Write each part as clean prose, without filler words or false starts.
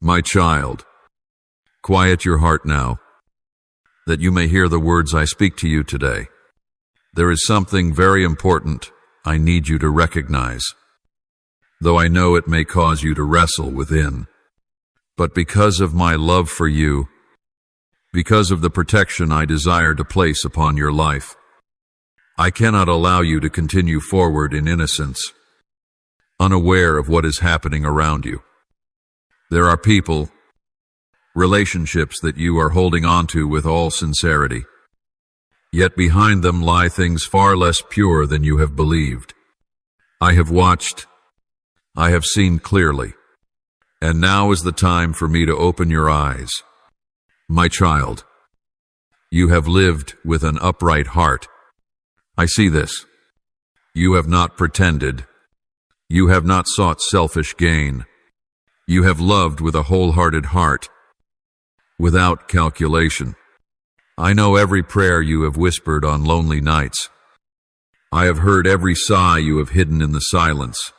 My child, quiet your heart now, that you may hear the words I speak to you today. There is something very important I need you to recognize, though I know it may cause you to wrestle within. But because of my love for you, because of the protection I desire to place upon your life, I cannot allow you to continue forward in innocence, unaware of what is happening around you. There are people, relationships that you are holding on to with all sincerity, yet behind them lie things far less pure than you have believed. I have watched, I have seen clearly, and now is the time for me to open your eyes. My child, you have lived with an upright heart. I see this. You have not pretended. You have not sought selfish gain. You have loved with a wholehearted heart, without calculation. I know every prayer you have whispered on lonely nights. I have heard every sigh you have hidden in the silence.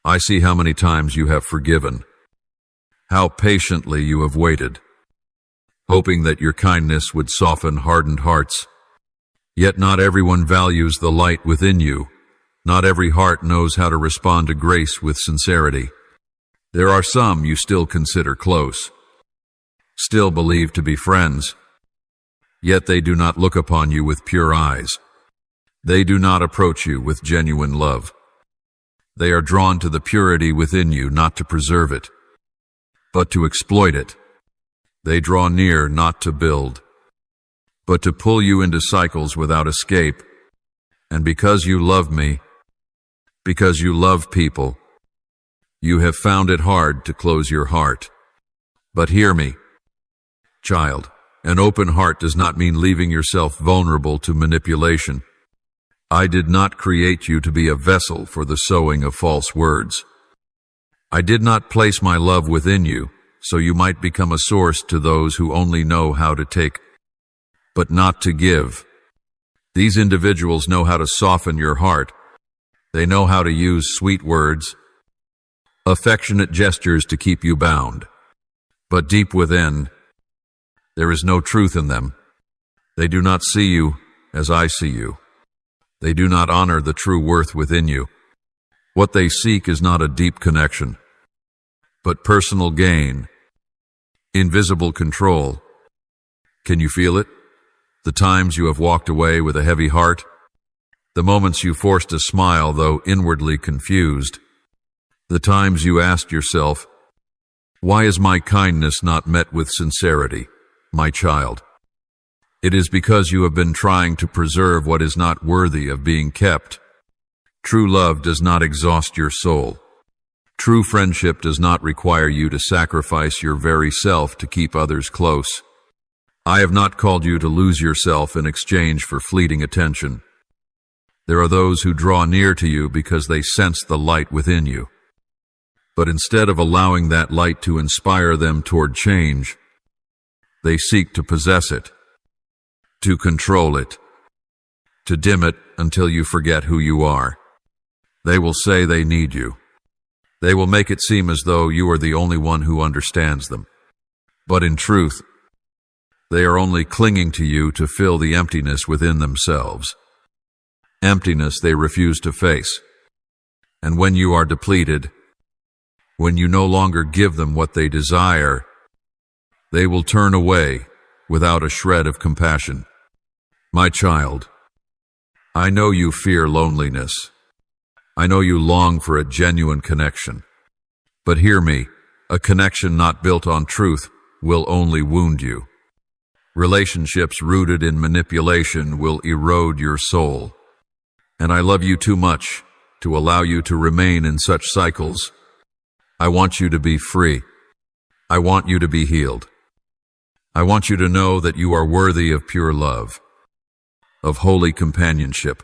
I see how many times you have forgiven, how patiently you have waited, hoping that your kindness would soften hardened hearts. Yet not everyone values the light within you. Not every heart knows how to respond to grace with sincerity. There are some you still consider close, still believe to be friends, yet they do not look upon you with pure eyes. They do not approach you with genuine love. They are drawn to the purity within you, not to preserve it, but to exploit it. They draw near not to build, but to pull you into cycles without escape. And because you love me, because you love people, you have found it hard to close your heart. But hear me, child, an open heart does not mean leaving yourself vulnerable to manipulation. I did not create you to be a vessel for the sowing of false words. I did not place my love within you so you might become a source to those who only know how to take, but not to give. These individuals know how to soften your heart. They know how to use sweet words, affectionate gestures to keep you bound. But deep within, there is no truth in them. They do not see you as I see you. They do not honor the true worth within you. What they seek is not a deep connection, but personal gain, invisible control. Can you feel it? The times you have walked away with a heavy heart? The moments you forced a smile, though inwardly confused? The times you asked yourself, why is my kindness not met with sincerity, my child? It is because you have been trying to preserve what is not worthy of being kept. True love does not exhaust your soul. True friendship does not require you to sacrifice your very self to keep others close. I have not called you to lose yourself in exchange for fleeting attention. There are those who draw near to you because they sense the light within you. But instead of allowing that light to inspire them toward change, they seek to possess it, to control it, to dim it until you forget who you are. They will say they need you. They will make it seem as though you are the only one who understands them. But in truth, they are only clinging to you to fill the emptiness within themselves. Emptiness they refuse to face. And when you are depleted, when you no longer give them what they desire, they will turn away without a shred of compassion. My child, I know you fear loneliness. I know you long for a genuine connection. But hear me, a connection not built on truth will only wound you. Relationships rooted in manipulation will erode your soul. And I love you too much to allow you to remain in such cycles. I want you to be free. I want you to be healed. I want you to know that you are worthy of pure love, of holy companionship,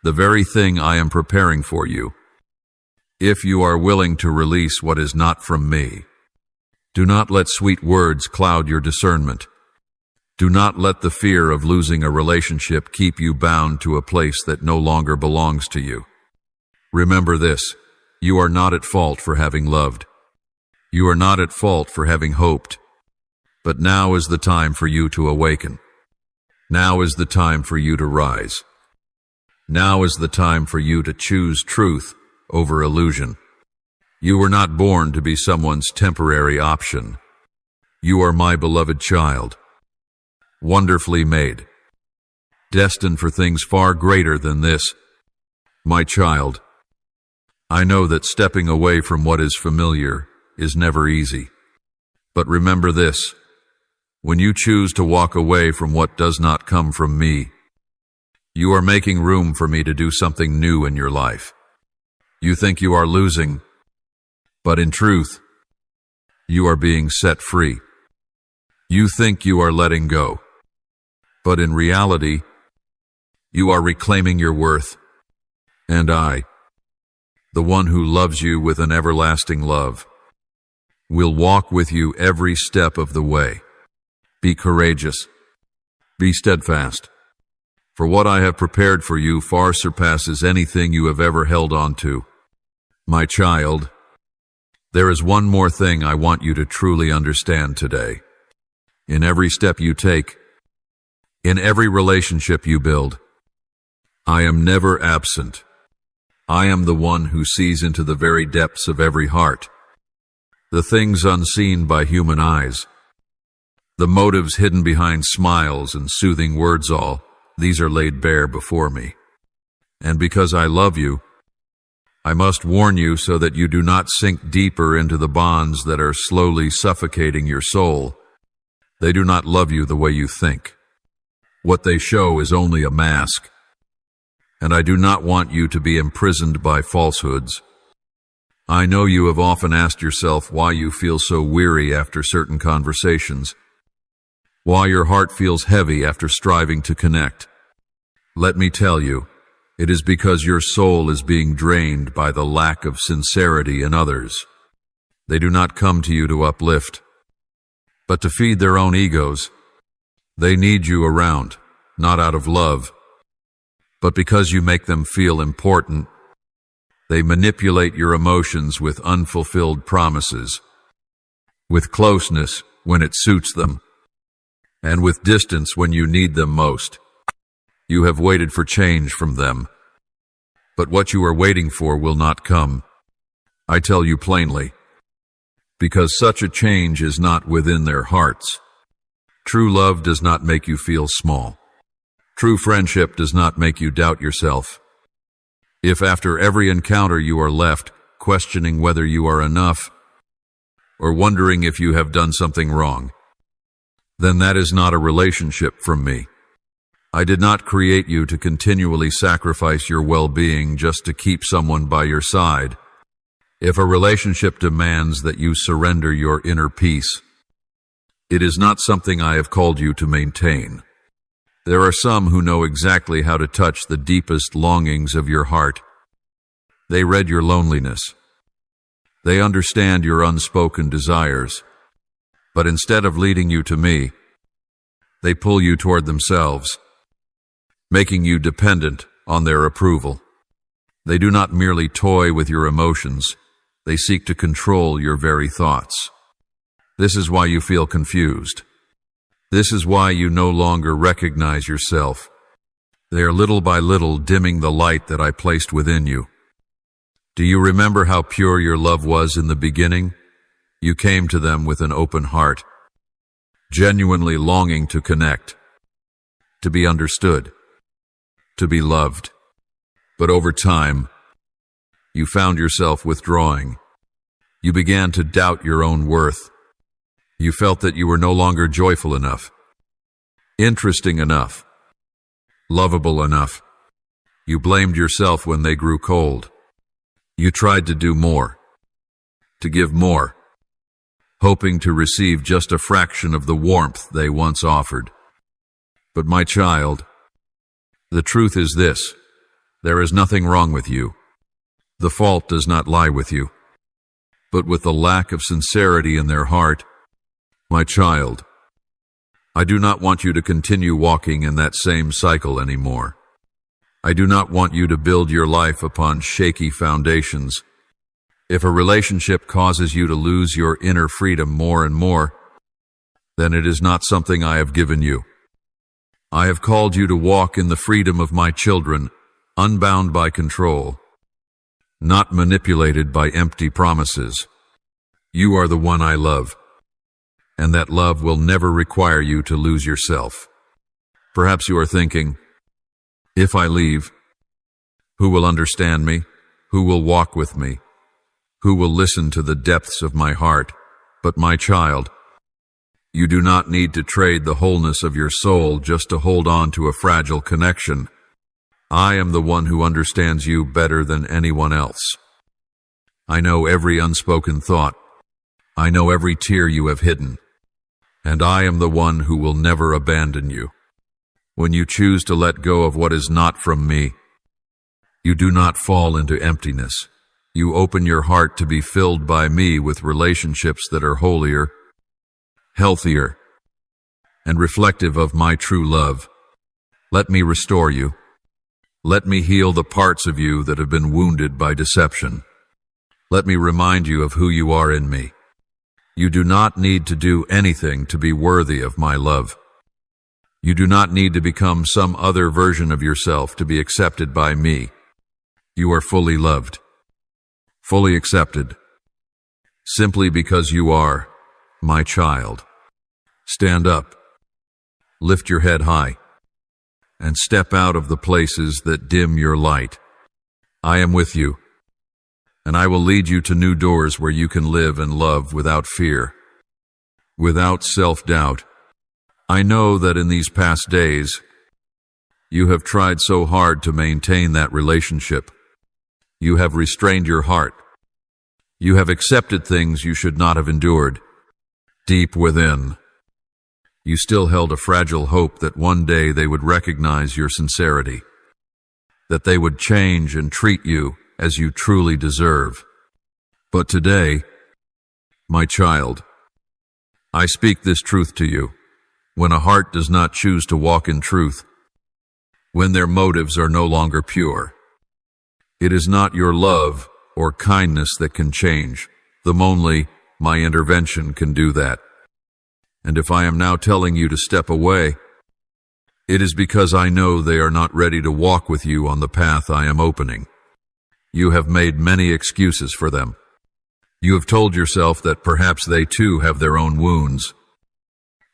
the very thing I am preparing for you. If you are willing to release what is not from me, do not let sweet words cloud your discernment. Do not let the fear of losing a relationship keep you bound to a place that no longer belongs to you. Remember this, you are not at fault for having loved. You are not at fault for having hoped, but now is the time for you to awaken. Now is the time for you to rise. Now is the time for you to choose truth over illusion. You were not born to be someone's temporary option. You are my beloved child, wonderfully made, destined for things far greater than this. My child, I know that stepping away from what is familiar is never easy. But remember this: when you choose to walk away from what does not come from me, you are making room for me to do something new in your life. You think you are losing, but in truth, you are being set free. You think you are letting go, but in reality, you are reclaiming your worth. And I, the one who loves you with an everlasting love, will walk with you every step of the way. Be courageous. Be steadfast. For what I have prepared for you far surpasses anything you have ever held on to. My child, there is one more thing I want you to truly understand today. In every step you take, in every relationship you build, I am never absent. I am the one who sees into the very depths of every heart, the things unseen by human eyes, the motives hidden behind smiles and soothing words. All these are laid bare before me. And because I love you, I must warn you so that you do not sink deeper into the bonds that are slowly suffocating your soul. They do not love you the way you think. What they show is only a mask. And I do not want you to be imprisoned by falsehoods. I know you have often asked yourself why you feel so weary after certain conversations, why your heart feels heavy after striving to connect. Let me tell you, it is because your soul is being drained by the lack of sincerity in others. They do not come to you to uplift, but to feed their own egos. They need you around, not out of love, but because you make them feel important. They manipulate your emotions with unfulfilled promises, with closeness when it suits them, and with distance when you need them most. You have waited for change from them, but what you are waiting for will not come. I tell you plainly, because such a change is not within their hearts. True love does not make you feel small. True friendship does not make you doubt yourself. If after every encounter you are left questioning whether you are enough, or wondering if you have done something wrong, then that is not a relationship from me. I did not create you to continually sacrifice your well-being just to keep someone by your side. If a relationship demands that you surrender your inner peace, it is not something I have called you to maintain. There are some who know exactly how to touch the deepest longings of your heart. They read your loneliness. They understand your unspoken desires. But instead of leading you to me, they pull you toward themselves, making you dependent on their approval. They do not merely toy with your emotions. They seek to control your very thoughts. This is why you feel confused. This is why you no longer recognize yourself. They are little by little dimming the light that I placed within you. Do you remember how pure your love was in the beginning? You came to them with an open heart, genuinely longing to connect, to be understood, to be loved. But over time, you found yourself withdrawing. You began to doubt your own worth. You felt that you were no longer joyful enough, interesting enough, lovable enough. You blamed yourself when they grew cold. You tried to do more, to give more, hoping to receive just a fraction of the warmth they once offered. But my child, the truth is this: there is nothing wrong with you. The fault does not lie with you, but with the lack of sincerity in their heart. My child, I do not want you to continue walking in that same cycle anymore. I do not want you to build your life upon shaky foundations. If a relationship causes you to lose your inner freedom more and more, then it is not something I have given you. I have called you to walk in the freedom of my children, unbound by control, not manipulated by empty promises. You are the one I love, and that love will never require you to lose yourself. Perhaps you are thinking, if I leave, who will understand me? Who will walk with me? Who will listen to the depths of my heart? But my child, you do not need to trade the wholeness of your soul just to hold on to a fragile connection. I am the one who understands you better than anyone else. I know every unspoken thought. I know every tear you have hidden. And I am the one who will never abandon you. When you choose to let go of what is not from me, you do not fall into emptiness. You open your heart to be filled by me with relationships that are holier, healthier, and reflective of my true love. Let me restore you. Let me heal the parts of you that have been wounded by deception. Let me remind you of who you are in me. You do not need to do anything to be worthy of my love. You do not need to become some other version of yourself to be accepted by me. You are fully loved, fully accepted, simply because you are my child. Stand up, lift your head high, and step out of the places that dim your light. I am with you, and I will lead you to new doors where you can live and love without fear, without self-doubt. I know that in these past days, you have tried so hard to maintain that relationship. You have restrained your heart. You have accepted things you should not have endured. Deep within, you still held a fragile hope that one day they would recognize your sincerity, that they would change and treat you as you truly deserve. But today, my child, I speak this truth to you. When a heart does not choose to walk in truth, when their motives are no longer pure, it is not your love or kindness that can change them. Only my intervention can do that. And if I am now telling you to step away, it is because I know they are not ready to walk with you on the path I am opening. You have made many excuses for them. You have told yourself that perhaps they too have their own wounds,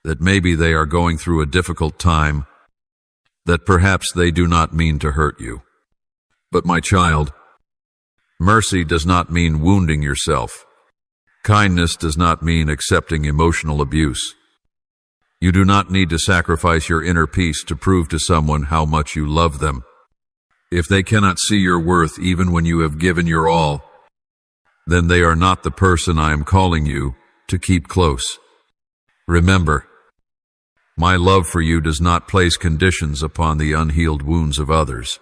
that maybe they are going through a difficult time, that perhaps they do not mean to hurt you. But my child, mercy does not mean wounding yourself. Kindness does not mean accepting emotional abuse. You do not need to sacrifice your inner peace to prove to someone how much you love them. If they cannot see your worth even when you have given your all, then they are not the person I am calling you to keep close. Remember, my love for you does not place conditions upon the unhealed wounds of others.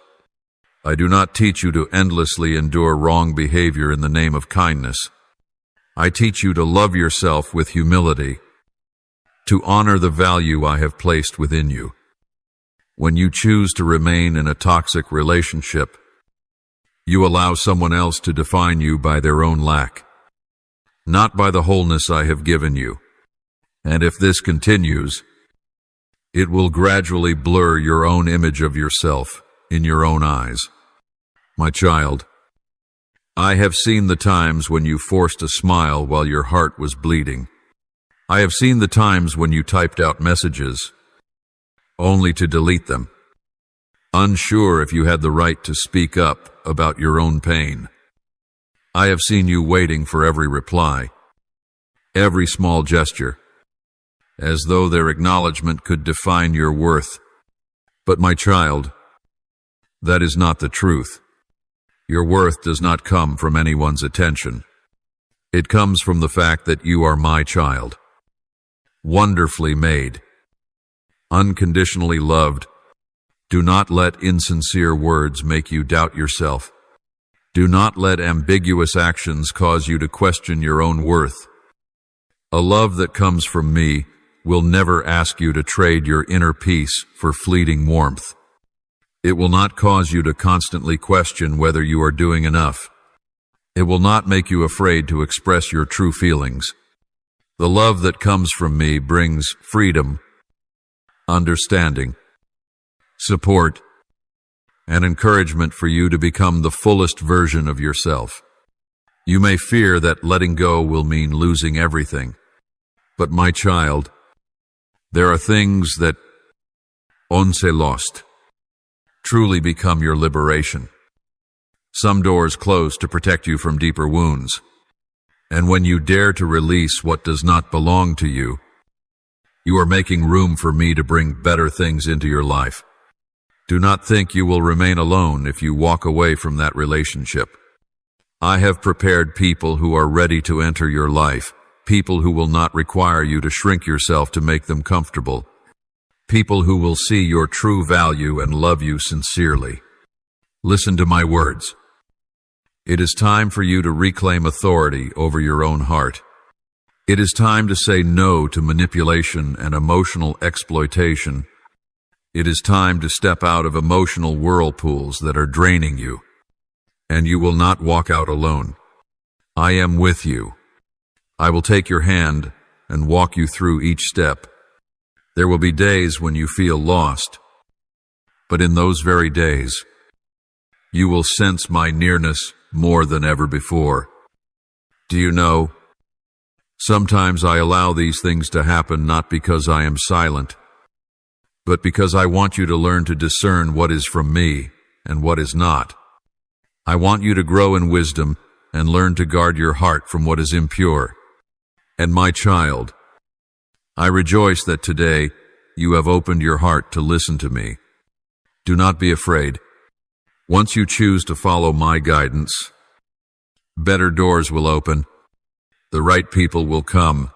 I do not teach you to endlessly endure wrong behavior in the name of kindness. I teach you to love yourself with humility, to honor the value I have placed within you. When you choose to remain in a toxic relationship, you allow someone else to define you by their own lack, not by the wholeness I have given you. And if this continues, it will gradually blur your own image of yourself in your own eyes. My child, I have seen the times when you forced a smile while your heart was bleeding. I have seen the times when you typed out messages only to delete them, unsure if you had the right to speak up about your own pain. I have seen you waiting for every reply, every small gesture, as though their acknowledgement could define your worth. But my child, that is not the truth. Your worth does not come from anyone's attention. It comes from the fact that you are my child, wonderfully made, unconditionally loved. Do not let insincere words make you doubt yourself. Do not let ambiguous actions cause you to question your own worth. A love that comes from me will never ask you to trade your inner peace for fleeting warmth. It will not cause you to constantly question whether you are doing enough. It will not make you afraid to express your true feelings. The love that comes from me brings freedom, understanding, support, and encouragement for you to become the fullest version of yourself. You may fear that letting go will mean losing everything. But my child, there are things that, once lost, truly become your liberation. Some doors close to protect you from deeper wounds. And when you dare to release what does not belong to you, you are making room for me to bring better things into your life. Do not think you will remain alone if you walk away from that relationship. I have prepared people who are ready to enter your life, people who will not require you to shrink yourself to make them comfortable, people who will see your true value and love you sincerely. Listen to my words. It is time for you to reclaim authority over your own heart. It is time to say no to manipulation and emotional exploitation. It is time to step out of emotional whirlpools that are draining you. And you will not walk out alone. I am with you. I will take your hand and walk you through each step. There will be days when you feel lost, but in those very days, you will sense my nearness more than ever before. Do you know, sometimes I allow these things to happen not because I am silent, but because I want you to learn to discern what is from me and what is not. I want you to grow in wisdom and learn to guard your heart from what is impure. And my child, I rejoice that today you have opened your heart to listen to me. Do not be afraid. Once you choose to follow my guidance, better doors will open, the right people will come,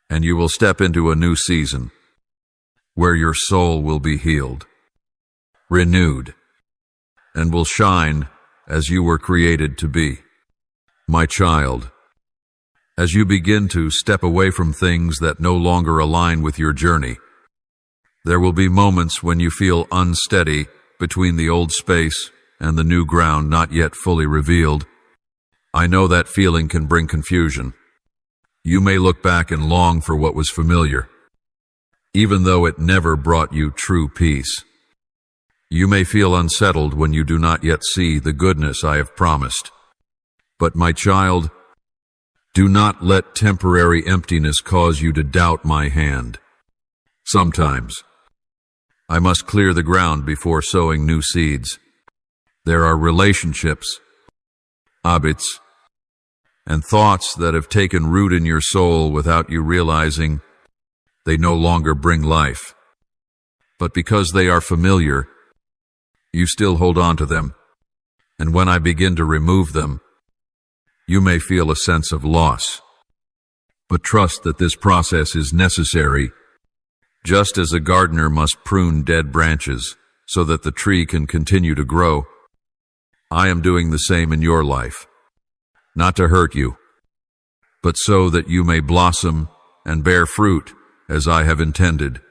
and you will step into a new season where your soul will be healed, renewed, and will shine as you were created to be. My child, as you begin to step away from things that no longer align with your journey, there will be moments when you feel unsteady between the old space and the new ground not yet fully revealed. I know that feeling can bring confusion. You may look back and long for what was familiar, even though it never brought you true peace. You may feel unsettled when you do not yet see the goodness I have promised. But my child, do not let temporary emptiness cause you to doubt my hand. Sometimes, I must clear the ground before sowing new seeds. There are relationships, habits, and thoughts that have taken root in your soul without you realizing they no longer bring life. But because they are familiar, you still hold on to them. And when I begin to remove them, you may feel a sense of loss. But trust that this process is necessary, just as a gardener must prune dead branches so that the tree can continue to grow. I am doing the same in your life, not to hurt you, but so that you may blossom and bear fruit as I have intended.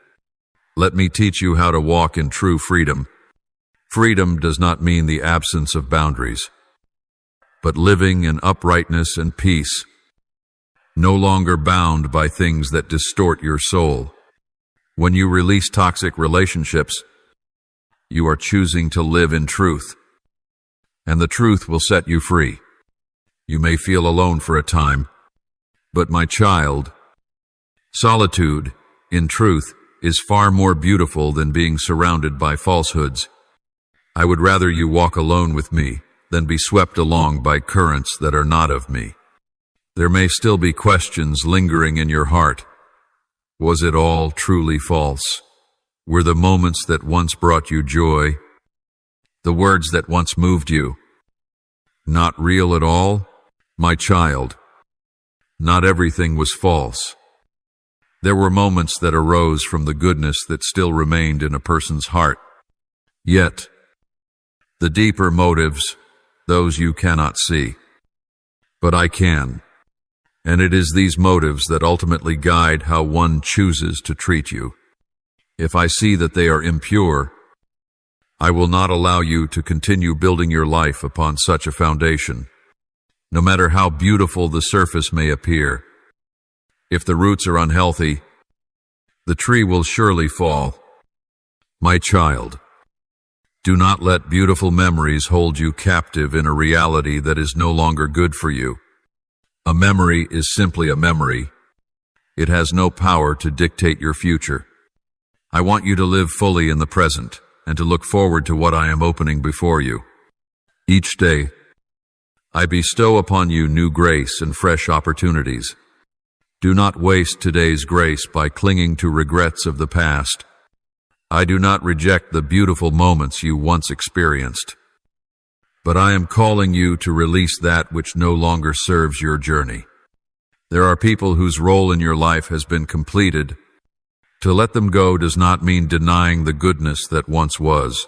Let me teach you how to walk in true freedom. Freedom does not mean the absence of boundaries, but living in uprightness and peace, no longer bound by things that distort your soul. When you release toxic relationships, you are choosing to live in truth, and the truth will set you free. You may feel alone for a time, but my child, solitude, in truth, is far more beautiful than being surrounded by falsehoods. I would rather you walk alone with me than be swept along by currents that are not of me. There may still be questions lingering in your heart. Was it all truly false? Were the moments that once brought you joy, the words that once moved you, not real at all? My child, not everything was false. There were moments that arose from the goodness that still remained in a person's heart. Yet, the deeper motives, those you cannot see. But I can, and it is these motives that ultimately guide how one chooses to treat you. If I see that they are impure, I will not allow you to continue building your life upon such a foundation. no matter how beautiful the surface may appear. If the roots are unhealthy, the tree will surely fall. My child, do not let beautiful memories hold you captive in a reality that is no longer good for you. A memory is simply a memory. It has no power to dictate your future. I want you to live fully in the present and to look forward to what I am opening before you. Each day, I bestow upon you new grace and fresh opportunities. Do not waste today's grace by clinging to regrets of the past. I do not reject the beautiful moments you once experienced, but I am calling you to release that which no longer serves your journey. There are people whose role in your life has been completed. To let them go does not mean denying the goodness that once was.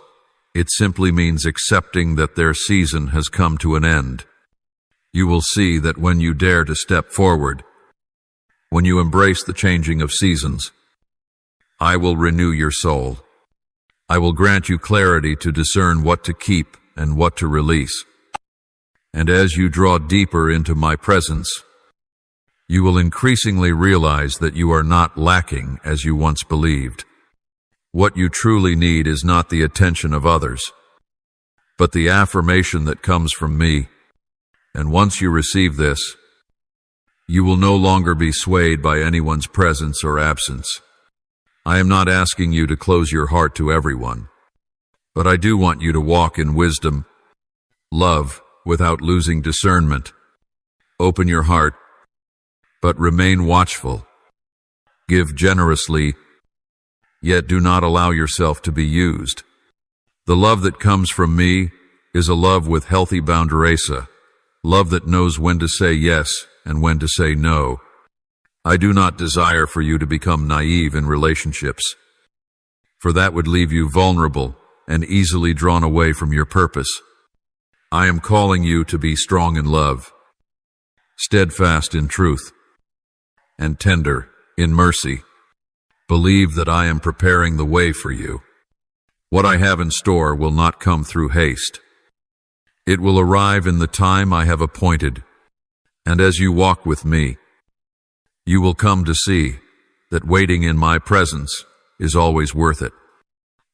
It simply means accepting that their season has come to an end. You will see that when you dare to step forward, when you embrace the changing of seasons, I will renew your soul. I will grant you clarity to discern what to keep and what to release. And as you draw deeper into my presence, you will increasingly realize that you are not lacking as you once believed. What you truly need is not the attention of others, but the affirmation that comes from me. And once you receive this, you will no longer be swayed by anyone's presence or absence. I am not asking you to close your heart to everyone, but I do want you to walk in wisdom, love without losing discernment. Open your heart, but remain watchful. Give generously, yet do not allow yourself to be used. The love that comes from me is a love with healthy boundaries, love that knows when to say yes and when to say no. I do not desire for you to become naive in relationships, for that would leave you vulnerable and easily drawn away from your purpose. I am calling you to be strong in love, steadfast in truth, and tender in mercy. Believe that I am preparing the way for you. What I have in store will not come through haste. It will arrive in the time I have appointed, and as you walk with me, you will come to see that waiting in my presence is always worth it.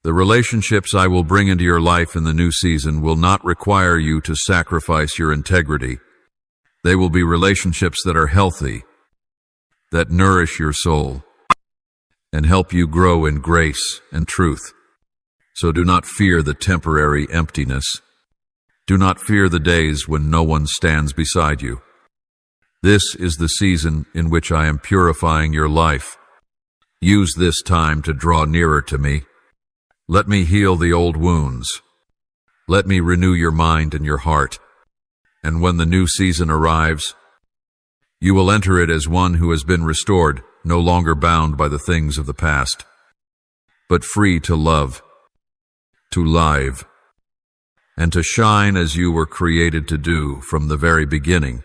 The relationships I will bring into your life in the new season will not require you to sacrifice your integrity. They will be relationships that are healthy, that nourish your soul, and help you grow in grace and truth. So do not fear the temporary emptiness. Do not fear the days when no one stands beside you. This is the season in which I am purifying your life. Use this time to draw nearer to me. Let me heal the old wounds. Let me renew your mind and your heart. And when the new season arrives, you will enter it as one who has been restored, no longer bound by the things of the past, but free to love, to live, and to shine as you were created to do from the very beginning.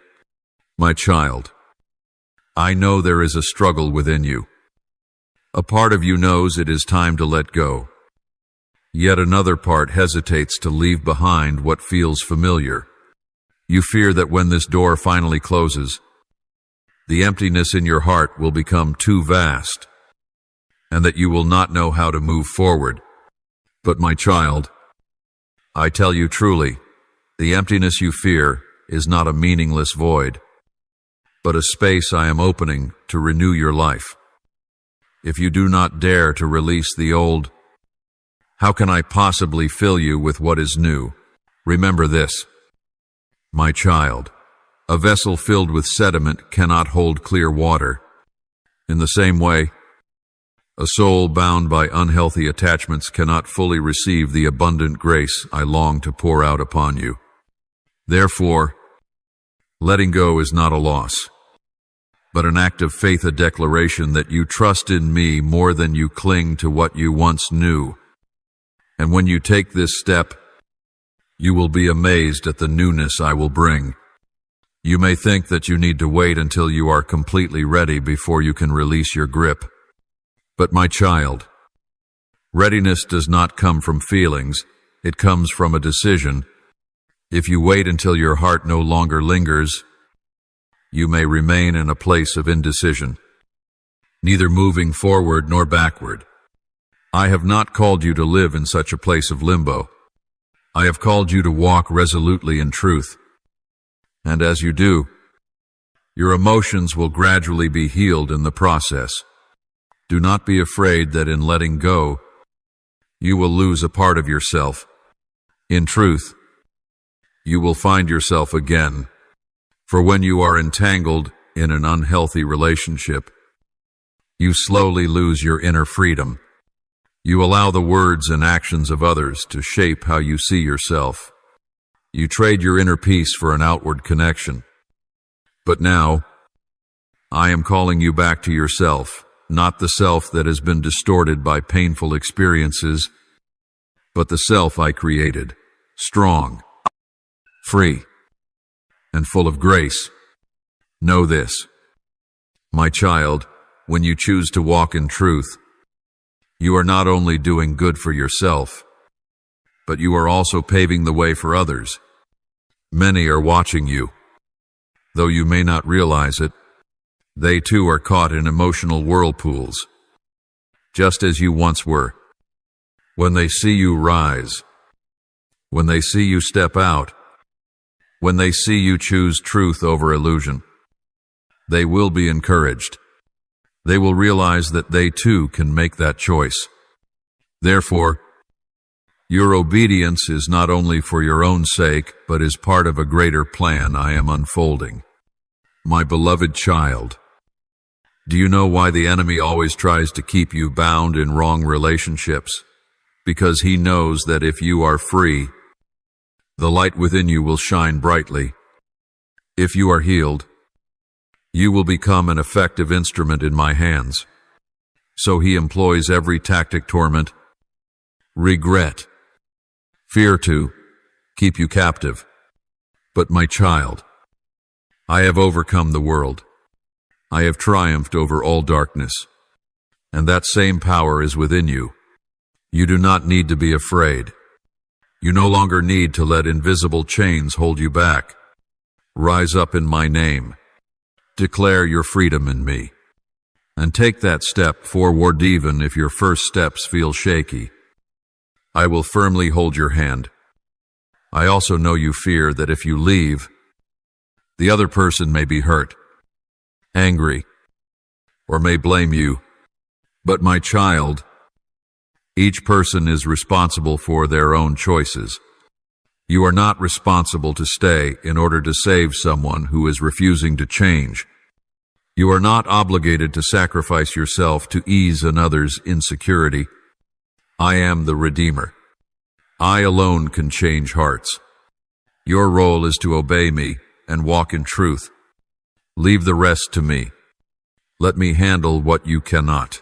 My child, I know there is a struggle within you. A part of you knows it is time to let go. Yet another part hesitates to leave behind what feels familiar. You fear that when this door finally closes, the emptiness in your heart will become too vast, and that you will not know how to move forward. But my child, I tell you truly, the emptiness you fear is not a meaningless void, but a space I am opening to renew your life. If you do not dare to release the old, how can I possibly fill you with what is new? Remember this, my child, a vessel filled with sediment cannot hold clear water. In the same way, a soul bound by unhealthy attachments cannot fully receive the abundant grace I long to pour out upon you. Therefore, letting go is not a loss, but an act of faith, a declaration that you trust in me more than you cling to what you once knew. And when you take this step, you will be amazed at the newness I will bring. You may think that you need to wait until you are completely ready before you can release your grip. But my child, readiness does not come from feelings, it comes from a decision. If you wait until your heart no longer lingers, you may remain in a place of indecision, neither moving forward nor backward. I have not called you to live in such a place of limbo. I have called you to walk resolutely in truth. And as you do, your emotions will gradually be healed in the process. Do not be afraid that in letting go, you will lose a part of yourself. In truth, you will find yourself again. For when you are entangled in an unhealthy relationship, you slowly lose your inner freedom. You allow the words and actions of others to shape how you see yourself. You trade your inner peace for an outward connection. But now, I am calling you back to yourself, not the self that has been distorted by painful experiences, but the self I created, strong, free, and full of grace. Know this, my child, when you choose to walk in truth, you are not only doing good for yourself, but you are also paving the way for others. Many are watching you. Though you may not realize it, they too are caught in emotional whirlpools, just as you once were. When they see you rise, when they see you step out, when they see you choose truth over illusion, they will be encouraged. They will realize that they too can make that choice. Therefore, your obedience is not only for your own sake, but is part of a greater plan I am unfolding. My beloved child, do you know why the enemy always tries to keep you bound in wrong relationships? Because he knows that if you are free, the light within you will shine brightly. If you are healed, you will become an effective instrument in my hands. So he employs every tactic: torment, regret, fear to keep you captive. But my child, I have overcome the world. I have triumphed over all darkness, and that same power is within you. You do not need to be afraid. You no longer need to let invisible chains hold you back. Rise up in my name. Declare your freedom in me, and take that step forward even if your first steps feel shaky. I will firmly hold your hand. I also know you fear that if you leave, the other person may be hurt, angry, or may blame you. But my child, each person is responsible for their own choices. You are not responsible to stay in order to save someone who is refusing to change. You are not obligated to sacrifice yourself to ease another's insecurity. I am the Redeemer. I alone can change hearts. Your role is to obey me and walk in truth. Leave the rest to me. Let me handle what you cannot.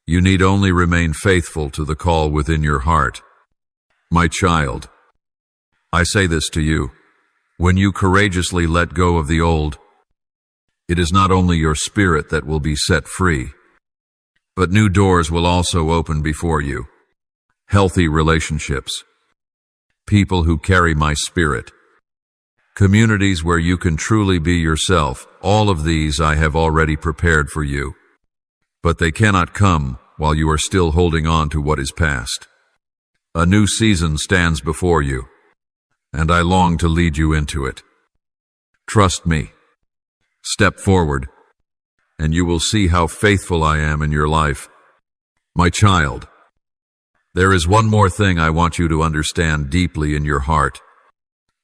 You need only remain faithful to the call within your heart. My child, I say this to you. When you courageously let go of the old, it is not only your spirit that will be set free, but new doors will also open before you. Healthy relationships, people who carry my spirit, communities where you can truly be yourself, all of these I have already prepared for you. But they cannot come while you are still holding on to what is past. A new season stands before you, and I long to lead you into it. Trust me. Step forward, and you will see how faithful I am in your life. My child, there is one more thing I want you to understand deeply in your heart.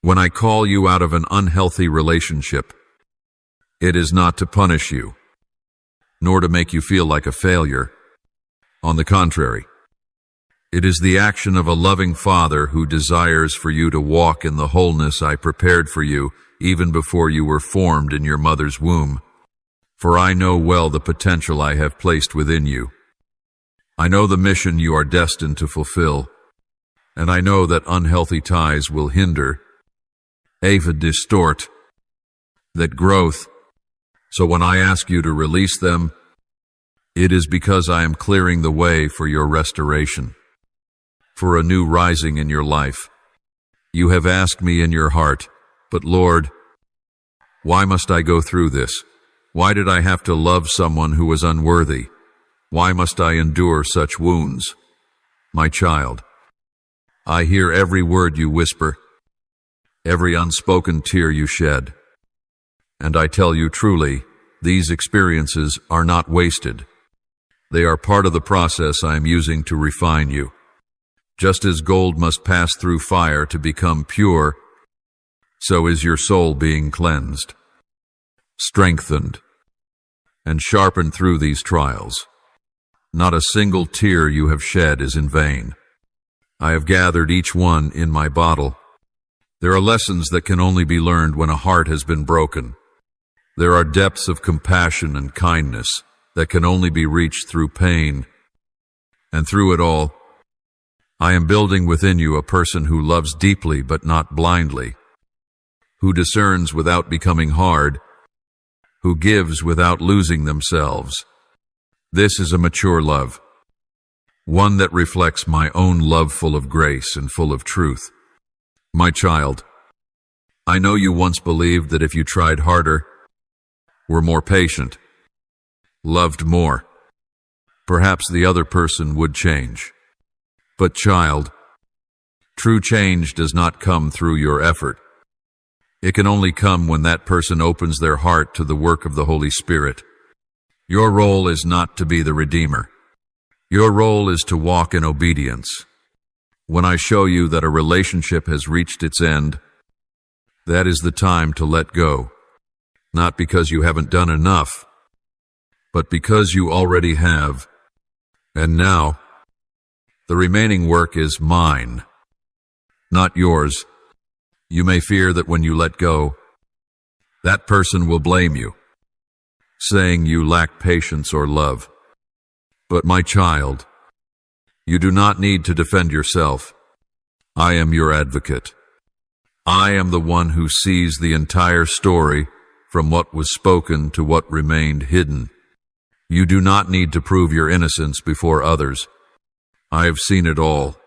When I call you out of an unhealthy relationship, it is not to punish you, nor to make you feel like a failure. On the contrary, it is the action of a loving Father who desires for you to walk in the wholeness I prepared for you even before you were formed in your mother's womb. For I know well the potential I have placed within you. I know the mission you are destined to fulfill, and I know that unhealthy ties will hinder, even distort, that growth. So when I ask you to release them, it is because I am clearing the way for your restoration, for a new rising in your life. You have asked me in your heart, but Lord, why must I go through this? Why did I have to love someone who was unworthy? Why must I endure such wounds? My child, I hear every word you whisper, every unspoken tear you shed. And I tell you truly, these experiences are not wasted. They are part of the process I am using to refine you. Just as gold must pass through fire to become pure, so is your soul being cleansed, strengthened, and sharpened through these trials. Not a single tear you have shed is in vain. I have gathered each one in my bottle. There are lessons that can only be learned when a heart has been broken. There are depths of compassion and kindness that can only be reached through pain. And through it all, I am building within you a person who loves deeply but not blindly, who discerns without becoming hard, who gives without losing themselves. This is a mature love, one that reflects my own love, full of grace and full of truth. My child, I know you once believed that if you tried harder, were more patient, loved more, perhaps the other person would change. But child, true change does not come through your effort. It can only come when that person opens their heart to the work of the Holy Spirit. Your role is not to be the Redeemer. Your role is to walk in obedience. When I show you that a relationship has reached its end, that is the time to let go. Not because you haven't done enough, but because you already have. And now, the remaining work is mine, not yours. You may fear that when you let go, that person will blame you, saying you lack patience or love. But my child, you do not need to defend yourself. I am your advocate. I am the one who sees the entire story from what was spoken to what remained hidden. You do not need to prove your innocence before others. I have seen it all,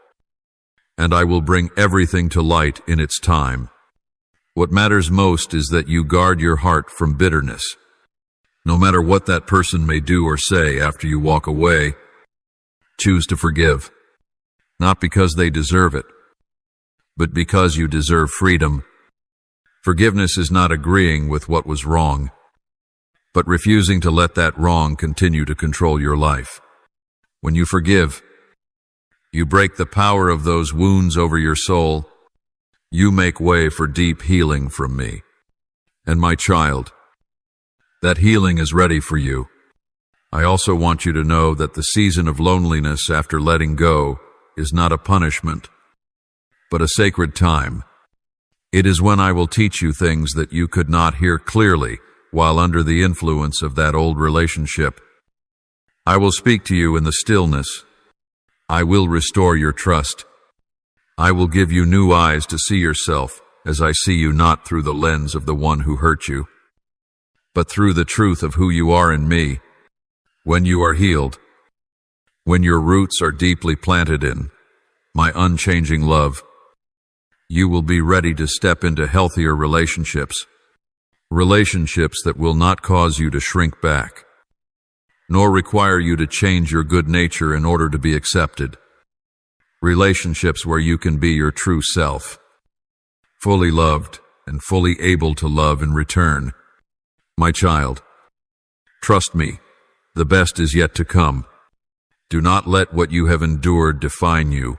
and I will bring everything to light in its time. What matters most is that you guard your heart from bitterness. No matter what that person may do or say after you walk away, choose to forgive, not because they deserve it, but because you deserve freedom. Forgiveness is not agreeing with what was wrong, but refusing to let that wrong continue to control your life. When you forgive, you break the power of those wounds over your soul. You make way for deep healing from me. And my child, that healing is ready for you. I also want you to know that the season of loneliness after letting go is not a punishment, but a sacred time. It is when I will teach you things that you could not hear clearly while under the influence of that old relationship. I will speak to you in the stillness. I will restore your trust. I will give you new eyes to see yourself as I see you, not through the lens of the one who hurt you, but through the truth of who you are in me. When you are healed, when your roots are deeply planted in my unchanging love, you will be ready to step into healthier relationships that will not cause you to shrink back, nor require you to change your good nature in order to be accepted. Relationships where you can be your true self, fully loved and fully able to love in return. My child, trust me, the best is yet to come. Do not let what you have endured define you.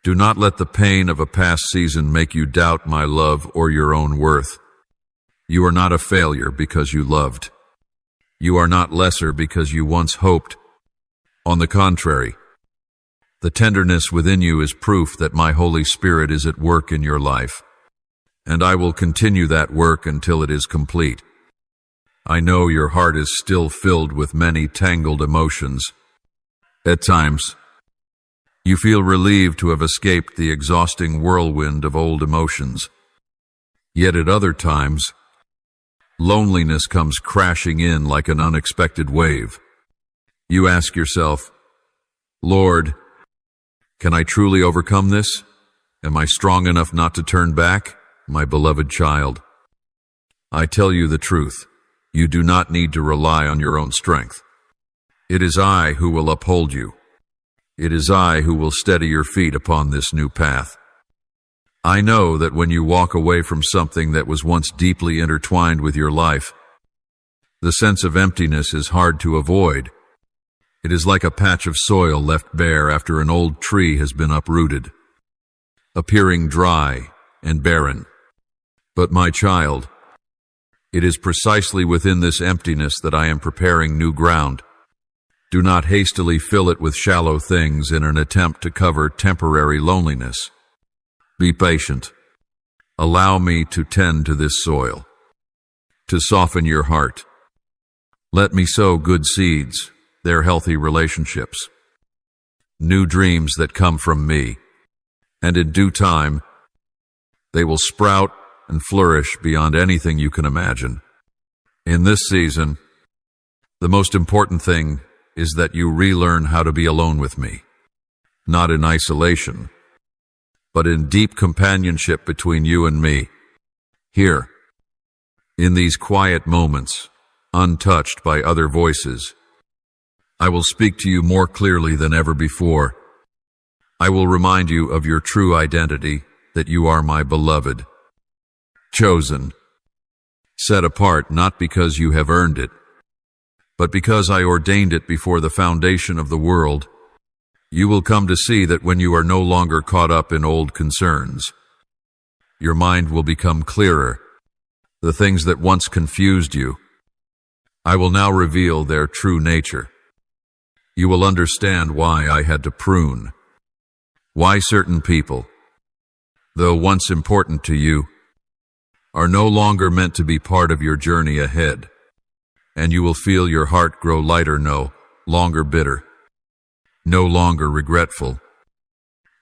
Do not let the pain of a past season make you doubt my love or your own worth. You are not a failure because you loved. You are not lesser because you once hoped. On the contrary, the tenderness within you is proof that my Holy Spirit is at work in your life, and I will continue that work until it is complete. I know your heart is still filled with many tangled emotions. At times, you feel relieved to have escaped the exhausting whirlwind of old emotions. Yet at other times, loneliness comes crashing in like an unexpected wave. You ask yourself, Lord, can I truly overcome this? Am I strong enough not to turn back, my beloved child? I tell you the truth. You do not need to rely on your own strength. It is I who will uphold you. It is I who will steady your feet upon this new path. I know that when you walk away from something that was once deeply intertwined with your life, the sense of emptiness is hard to avoid. It is like a patch of soil left bare after an old tree has been uprooted, appearing dry and barren. But my child, it is precisely within this emptiness that I am preparing new ground. Do not hastily fill it with shallow things in an attempt to cover temporary loneliness. Be patient. Allow me to tend to this soil, to soften your heart. Let me sow good seeds, their healthy relationships, new dreams that come from me, and in due time, they will sprout and flourish beyond anything you can imagine. In this season, the most important thing is that you relearn how to be alone with me, not in isolation, but in deep companionship between you and me. Here, in these quiet moments, untouched by other voices, I will speak to you more clearly than ever before. I will remind you of your true identity, that you are my beloved, chosen, set apart not because you have earned it, but because I ordained it before the foundation of the world. You will come to see that when you are no longer caught up in old concerns, your mind will become clearer. The things that once confused you, I will now reveal their true nature. You will understand why I had to prune, why certain people, though once important to you, are no longer meant to be part of your journey ahead, and you will feel your heart grow lighter, no longer bitter, no longer regretful,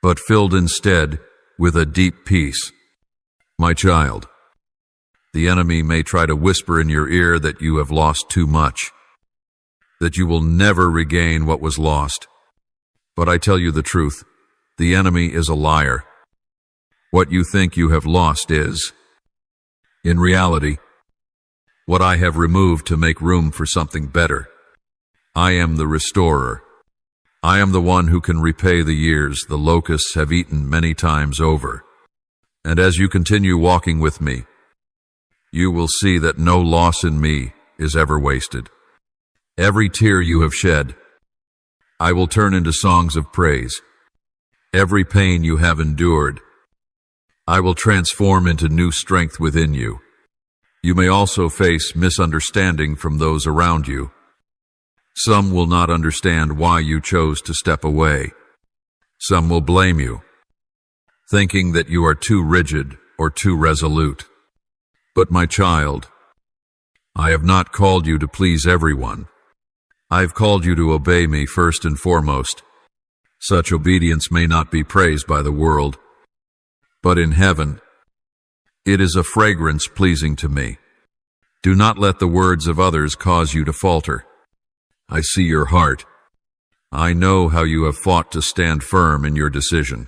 but filled instead with a deep peace. My child, the enemy may try to whisper in your ear that you have lost too much, that you will never regain what was lost. But I tell you the truth, the enemy is a liar. What you think you have lost is, in reality, what I have removed to make room for something better. I am the restorer. I am the one who can repay the years the locusts have eaten many times over. And as you continue walking with me, you will see that no loss in me is ever wasted. Every tear you have shed, I will turn into songs of praise. Every pain you have endured, I will transform into new strength within you. You may also face misunderstanding from those around you. Some will not understand why you chose to step away. Some will blame you, thinking that you are too rigid or too resolute. But my child, I have not called you to please everyone. I have called you to obey me first and foremost. Such obedience may not be praised by the world, but in heaven, it is a fragrance pleasing to me. Do not let the words of others cause you to falter. I see your heart. I know how you have fought to stand firm in your decision,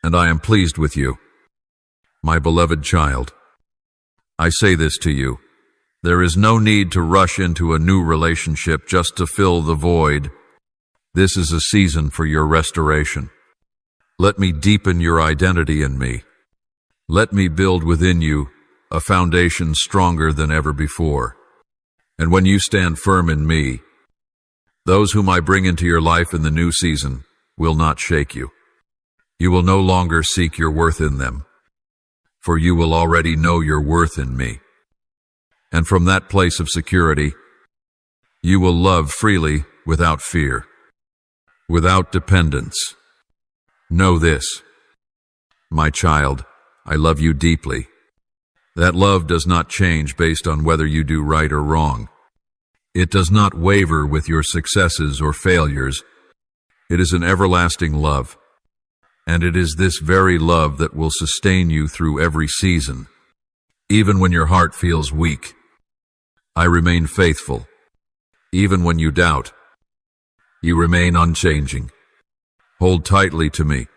and I am pleased with you. My beloved child, I say this to you. There is no need to rush into a new relationship just to fill the void. This is a season for your restoration. Let me deepen your identity in me. Let me build within you a foundation stronger than ever before. And when you stand firm in me, those whom I bring into your life in the new season will not shake you. You will no longer seek your worth in them, for you will already know your worth in me. And from that place of security, you will love freely without fear, without dependence. Know this, my child, I love you deeply. That love does not change based on whether you do right or wrong. It does not waver with your successes or failures. It is an everlasting love, and it is this very love that will sustain you through every season. Even when your heart feels weak, I remain faithful. Even when you doubt, you remain unchanging. Hold tightly to me.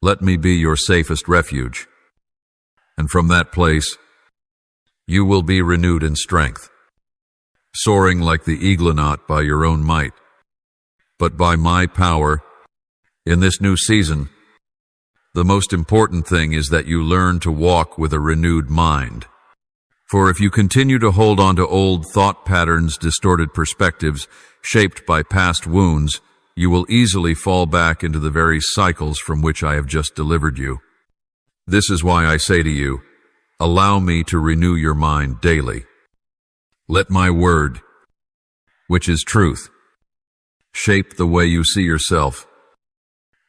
Let me be your safest refuge. And from that place, you will be renewed in strength, soaring like the eagle, not by your own might, but by my power. In this new season, the most important thing is that you learn to walk with a renewed mind. For if you continue to hold on to old thought patterns, distorted perspectives, shaped by past wounds, you will easily fall back into the very cycles from which I have just delivered you. This is why I say to you, allow me to renew your mind daily. Let my word, which is truth, shape the way you see yourself,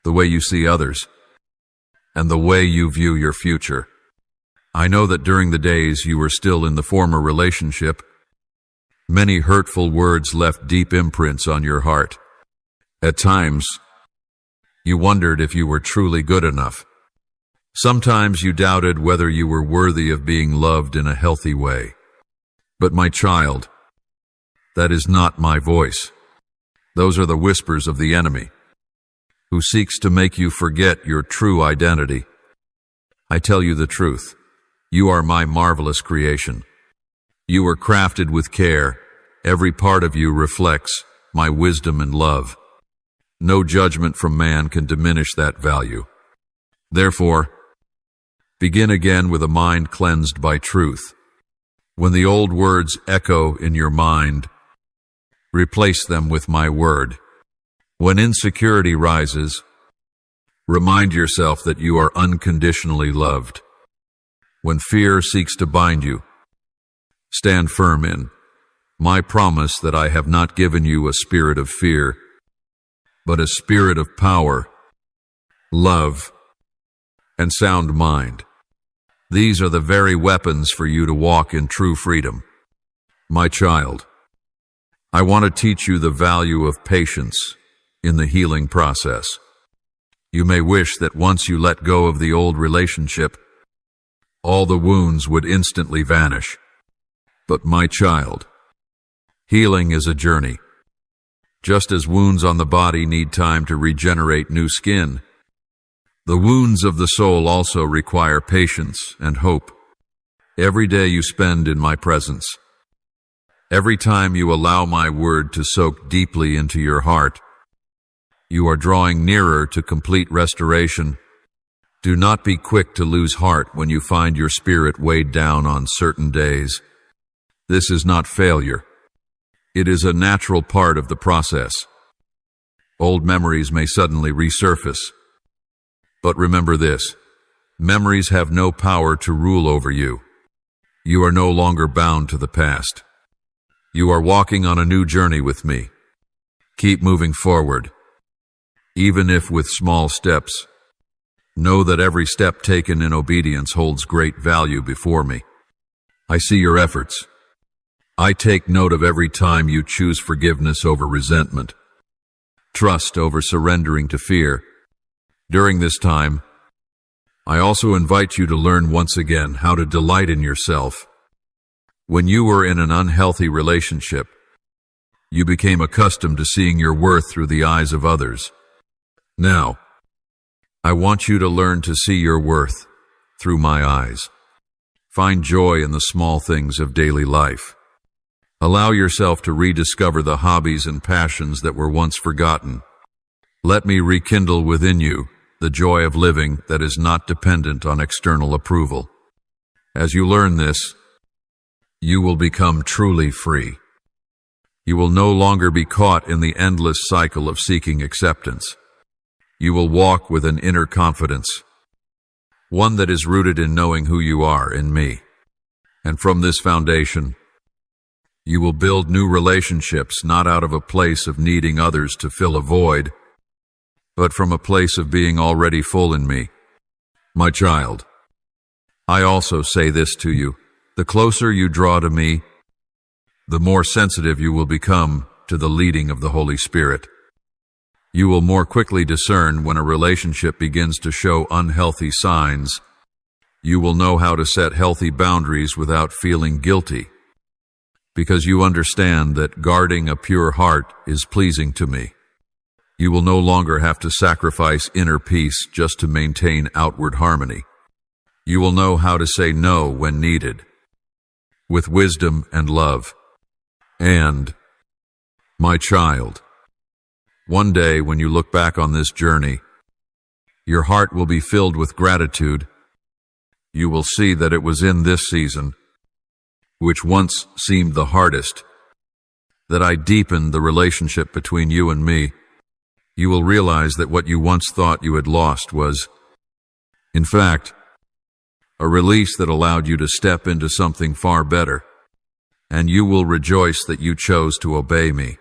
the way you see others, and the way you view your future. I know that during the days you were still in the former relationship, many hurtful words left deep imprints on your heart. At times, you wondered if you were truly good enough. Sometimes you doubted whether you were worthy of being loved in a healthy way. But my child, that is not my voice. Those are the whispers of the enemy, who seeks to make you forget your true identity. I tell you the truth. You are my marvelous creation. You were crafted with care. Every part of you reflects my wisdom and love. No judgment from man can diminish that value. Therefore, begin again with a mind cleansed by truth. When the old words echo in your mind, replace them with my word. When insecurity rises, remind yourself that you are unconditionally loved. When fear seeks to bind you, stand firm in my promise that I have not given you a spirit of fear, but a spirit of power, love, and sound mind. These are the very weapons for you to walk in true freedom. My child, I want to teach you the value of patience in the healing process. You may wish that once you let go of the old relationship, all the wounds would instantly vanish. But my child, healing is a journey. Just as wounds on the body need time to regenerate new skin, the wounds of the soul also require patience and hope. Every day you spend in my presence, every time you allow my word to soak deeply into your heart, you are drawing nearer to complete restoration. Do not be quick to lose heart when you find your spirit weighed down on certain days. This is not failure. It is a natural part of the process. Old memories may suddenly resurface. But remember this, memories have no power to rule over you. You are no longer bound to the past. You are walking on a new journey with me. Keep moving forward. Even if with small steps, know that every step taken in obedience holds great value before me. I see your efforts. I take note of every time you choose forgiveness over resentment, trust over surrendering to fear. During this time, I also invite you to learn once again how to delight in yourself. When you were in an unhealthy relationship, you became accustomed to seeing your worth through the eyes of others. Now, I want you to learn to see your worth through my eyes. Find joy in the small things of daily life. Allow yourself to rediscover the hobbies and passions that were once forgotten. Let me rekindle within you the joy of living that is not dependent on external approval. As you learn this, you will become truly free. You will no longer be caught in the endless cycle of seeking acceptance. You will walk with an inner confidence, one that is rooted in knowing who you are in me. And from this foundation, you will build new relationships not out of a place of needing others to fill a void, but from a place of being already full in me. My child, I also say this to you, the closer you draw to me, the more sensitive you will become to the leading of the Holy Spirit. You will more quickly discern when a relationship begins to show unhealthy signs. You will know how to set healthy boundaries without feeling guilty, because you understand that guarding a pure heart is pleasing to me. You will no longer have to sacrifice inner peace just to maintain outward harmony. You will know how to say no when needed, with wisdom and love. And, my child, one day when you look back on this journey, your heart will be filled with gratitude. You will see that it was in this season, which once seemed the hardest, that I deepened the relationship between you and me. You will realize that what you once thought you had lost was, in fact, a release that allowed you to step into something far better, and you will rejoice that you chose to obey me,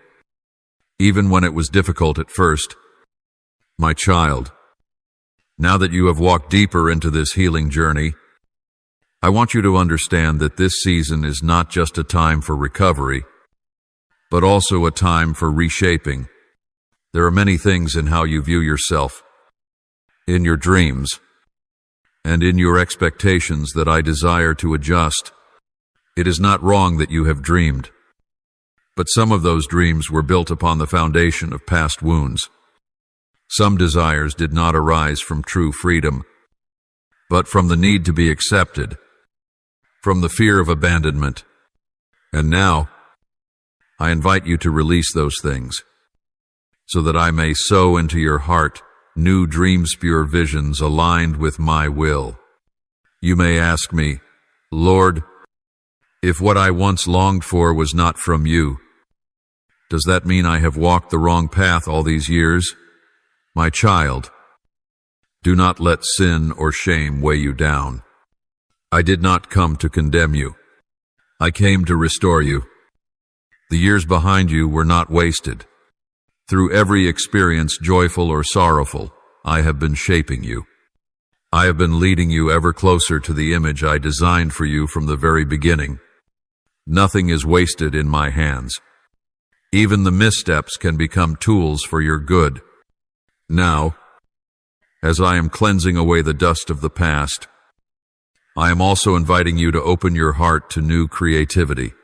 even when it was difficult at first. My child, now that you have walked deeper into this healing journey, I want you to understand that this season is not just a time for recovery, but also a time for reshaping. There are many things in how you view yourself, in your dreams, and in your expectations that I desire to adjust. It is not wrong that you have dreamed, but some of those dreams were built upon the foundation of past wounds. Some desires did not arise from true freedom, but from the need to be accepted, from the fear of abandonment. And now, I invite you to release those things, so that I may sow into your heart new dream-pure visions aligned with my will. You may ask me, Lord, if what I once longed for was not from you, does that mean I have walked the wrong path all these years? My child, do not let sin or shame weigh you down. I did not come to condemn you. I came to restore you. The years behind you were not wasted. Through every experience, joyful or sorrowful, I have been shaping you. I have been leading you ever closer to the image I designed for you from the very beginning. Nothing is wasted in my hands. Even the missteps can become tools for your good. Now, as I am cleansing away the dust of the past, I am also inviting you to open your heart to new creativity.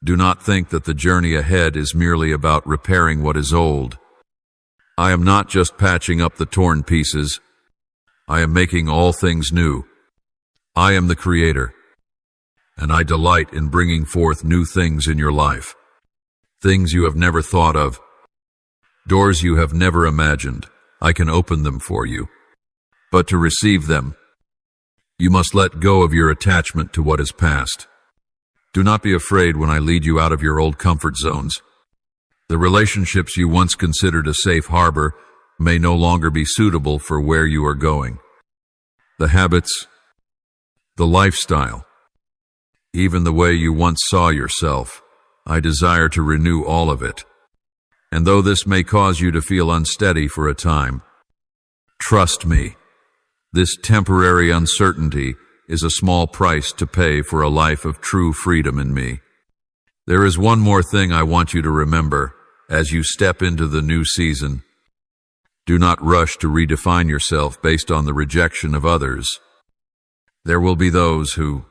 Do not think that the journey ahead is merely about repairing what is old. I am not just patching up the torn pieces. I am making all things new. I am the Creator, and I delight in bringing forth new things in your life. Things you have never thought of. Doors you have never imagined. I can open them for you. But to receive them, you must let go of your attachment to what is past. Do not be afraid when I lead you out of your old comfort zones. The relationships you once considered a safe harbor may no longer be suitable for where you are going. The habits, the lifestyle, even the way you once saw yourself, I desire to renew all of it. And though this may cause you to feel unsteady for a time, trust me, this temporary uncertainty is a small price to pay for a life of true freedom in me. There is one more thing I want you to remember as you step into the new season. Do not rush to redefine yourself based on the rejection of others. There will be those who,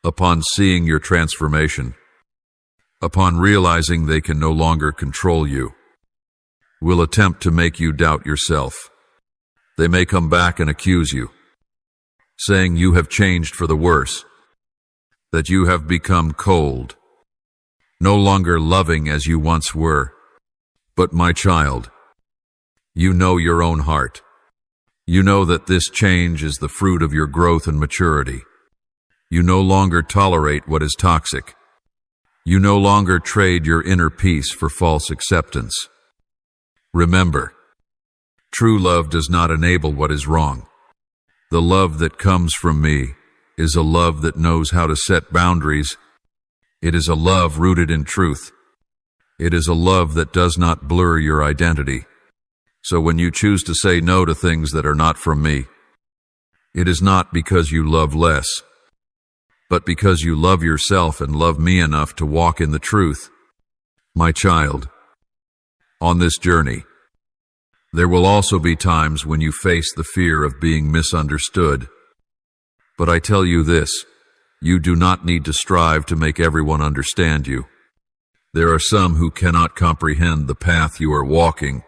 upon seeing your transformation, upon realizing they can no longer control you, will attempt to make you doubt yourself. They may come back and accuse you, saying you have changed for the worse, that you have become cold, no longer loving as you once were. But my child, you know your own heart. You know that this change is the fruit of your growth and maturity. You no longer tolerate what is toxic. You no longer trade your inner peace for false acceptance. Remember, true love does not enable what is wrong. The love that comes from me is a love that knows how to set boundaries. It is a love rooted in truth. It is a love that does not blur your identity. So when you choose to say no to things that are not from me, it is not because you love less, but because you love yourself and love me enough to walk in the truth. My child, on this journey, there will also be times when you face the fear of being misunderstood. But I tell you this, you do not need to strive to make everyone understand you. There are some who cannot comprehend the path you are walking,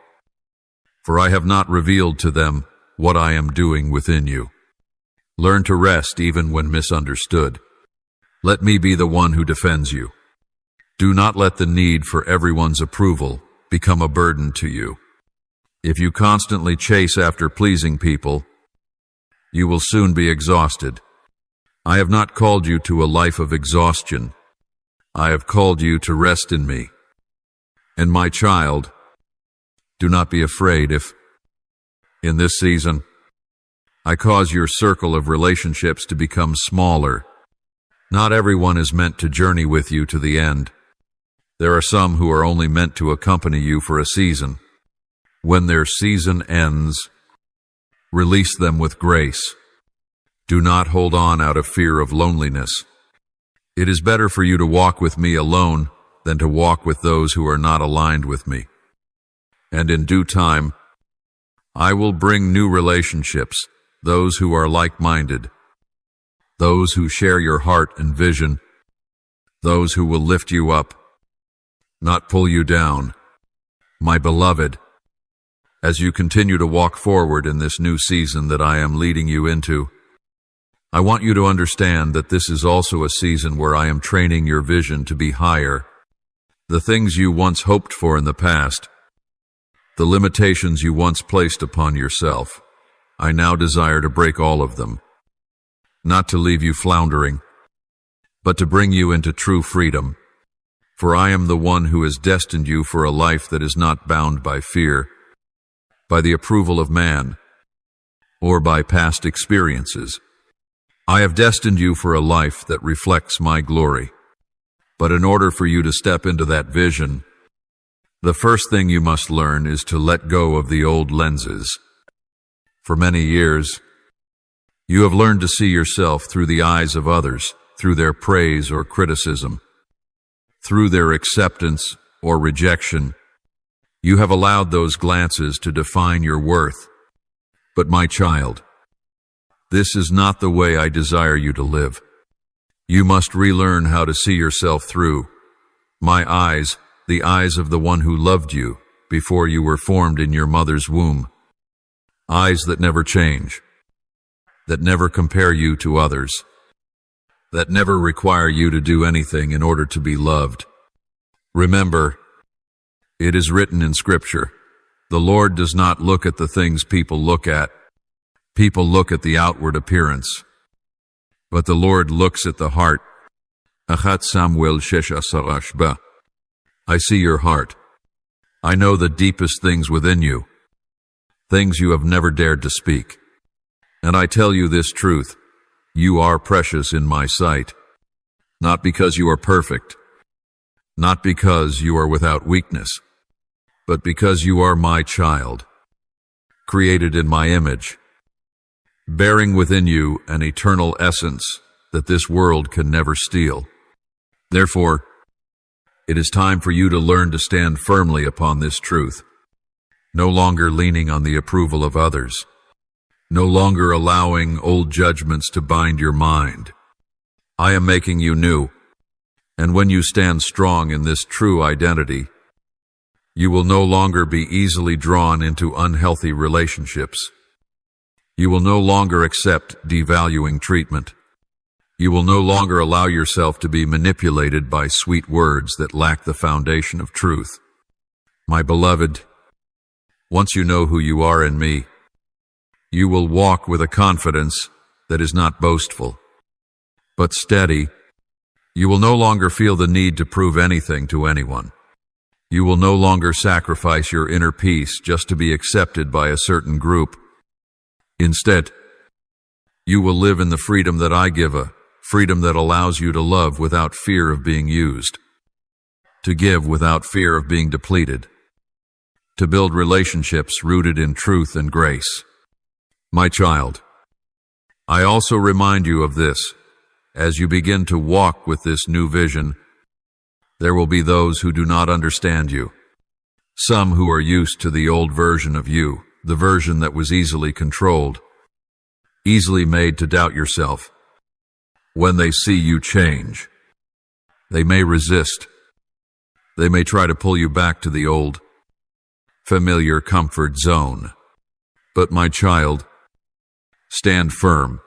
for I have not revealed to them what I am doing within you. Learn to rest even when misunderstood. Let me be the one who defends you. Do not let the need for everyone's approval become a burden to you. If you constantly chase after pleasing people, you will soon be exhausted. I have not called you to a life of exhaustion. I have called you to rest in me. And my child, do not be afraid if, in this season, I cause your circle of relationships to become smaller. Not everyone is meant to journey with you to the end. There are some who are only meant to accompany you for a season. When their season ends, release them with grace. Do not hold on out of fear of loneliness. It is better for you to walk with me alone than to walk with those who are not aligned with me. And in due time, I will bring new relationships, those who are like-minded, those who share your heart and vision, those who will lift you up, not pull you down. My beloved, as you continue to walk forward in this new season that I am leading you into, I want you to understand that this is also a season where I am training your vision to be higher. The things you once hoped for in the past, the limitations you once placed upon yourself, I now desire to break all of them, not to leave you floundering, but to bring you into true freedom. For I am the one who has destined you for a life that is not bound by fear, by the approval of man, or by past experiences. I have destined you for a life that reflects my glory. But in order for you to step into that vision, the first thing you must learn is to let go of the old lenses. For many years, you have learned to see yourself through the eyes of others, through their praise or criticism, through their acceptance or rejection. You have allowed those glances to define your worth. But my child, this is not the way I desire you to live. You must relearn how to see yourself through my eyes, the eyes of the one who loved you before you were formed in your mother's womb. Eyes that never change, that never compare you to others, that never require you to do anything in order to be loved. Remember, it is written in Scripture, the Lord does not look at the things people look at. People look at the outward appearance, but the Lord looks at the heart. Achat Samuel 16:ba. I see your heart. I know the deepest things within you, things you have never dared to speak. And I tell you this truth, you are precious in my sight, not because you are perfect, not because you are without weakness, but because you are my child, created in my image, bearing within you an eternal essence that this world can never steal. Therefore, it is time for you to learn to stand firmly upon this truth, no longer leaning on the approval of others, no longer allowing old judgments to bind your mind. I am making you new, and when you stand strong in this true identity, you will no longer be easily drawn into unhealthy relationships. You will no longer accept devaluing treatment. You will no longer allow yourself to be manipulated by sweet words that lack the foundation of truth. My beloved, once you know who you are in me, you will walk with a confidence that is not boastful, but steady. You will no longer feel the need to prove anything to anyone. You will no longer sacrifice your inner peace just to be accepted by a certain group. Instead, you will live in the freedom that I give, a freedom that allows you to love without fear of being used, to give without fear of being depleted, to build relationships rooted in truth and grace. My child, I also remind you of this. As you begin to walk with this new vision, there will be those who do not understand you, some who are used to the old version of you, the version that was easily controlled, easily made to doubt yourself. When they see you change, they may resist. They may try to pull you back to the old. familiar comfort zone. But my child, stand firm.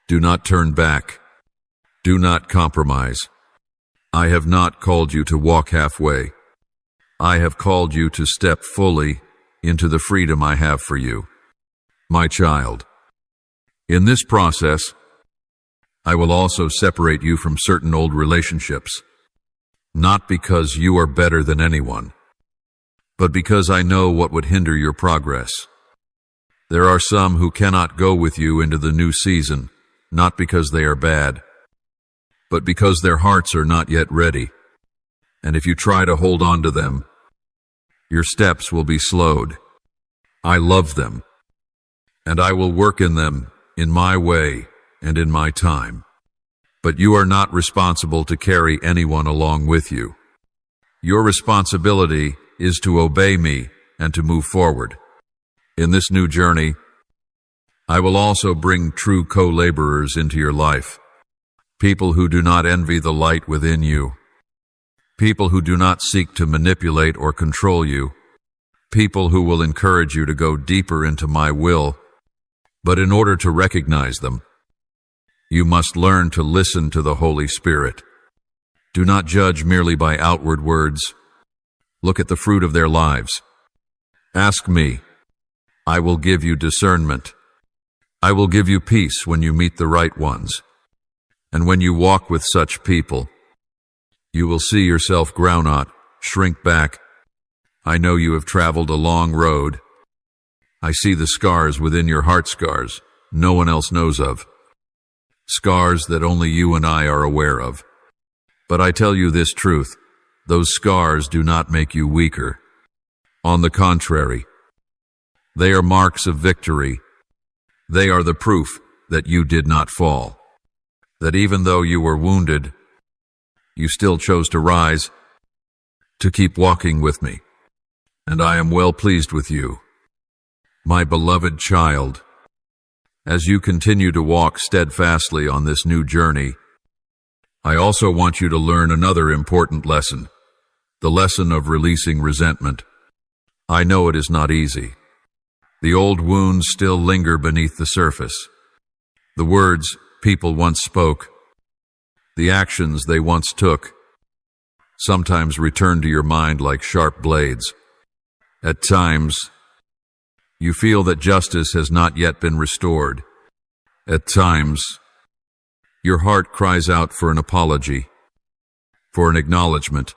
Do not turn back. Do not compromise. I have not called you to walk halfway. I have called you to step fully into the freedom I have for you. My child, in this process, I will also separate you from certain old relationships, not because you are better than anyone, but because I know what would hinder your progress. There are some who cannot go with you into the new season, not because they are bad, but because their hearts are not yet ready. And if you try to hold on to them, your steps will be slowed. I love them, and I will work in them in my way and in my time. But you are not responsible to carry anyone along with you. Your responsibility is to obey me and to move forward. In this new journey, I will also bring true co-laborers into your life, people who do not envy the light within you, people who do not seek to manipulate or control you, people who will encourage you to go deeper into my will. But in order to recognize them, you must learn to listen to the Holy Spirit. Do not judge merely by outward words. Look at the fruit of their lives. Ask me. I will give you discernment. I will give you peace when you meet the right ones. And when you walk with such people, you will see yourself grow not, shrink back. I know you have traveled a long road. I see the scars within your heart, scars no one else knows of, scars that only you and I are aware of. But I tell you this truth, those scars do not make you weaker. On the contrary, they are marks of victory. They are the proof that you did not fall, that even though you were wounded, you still chose to rise, to keep walking with me. And I am well pleased with you, my beloved child. As you continue to walk steadfastly on this new journey, I also want you to learn another important lesson, the lesson of releasing resentment. I know it is not easy. The old wounds still linger beneath the surface. The words people once spoke, the actions they once took, sometimes return to your mind like sharp blades. At times, you feel that justice has not yet been restored. At times, your heart cries out for an apology, for an acknowledgement.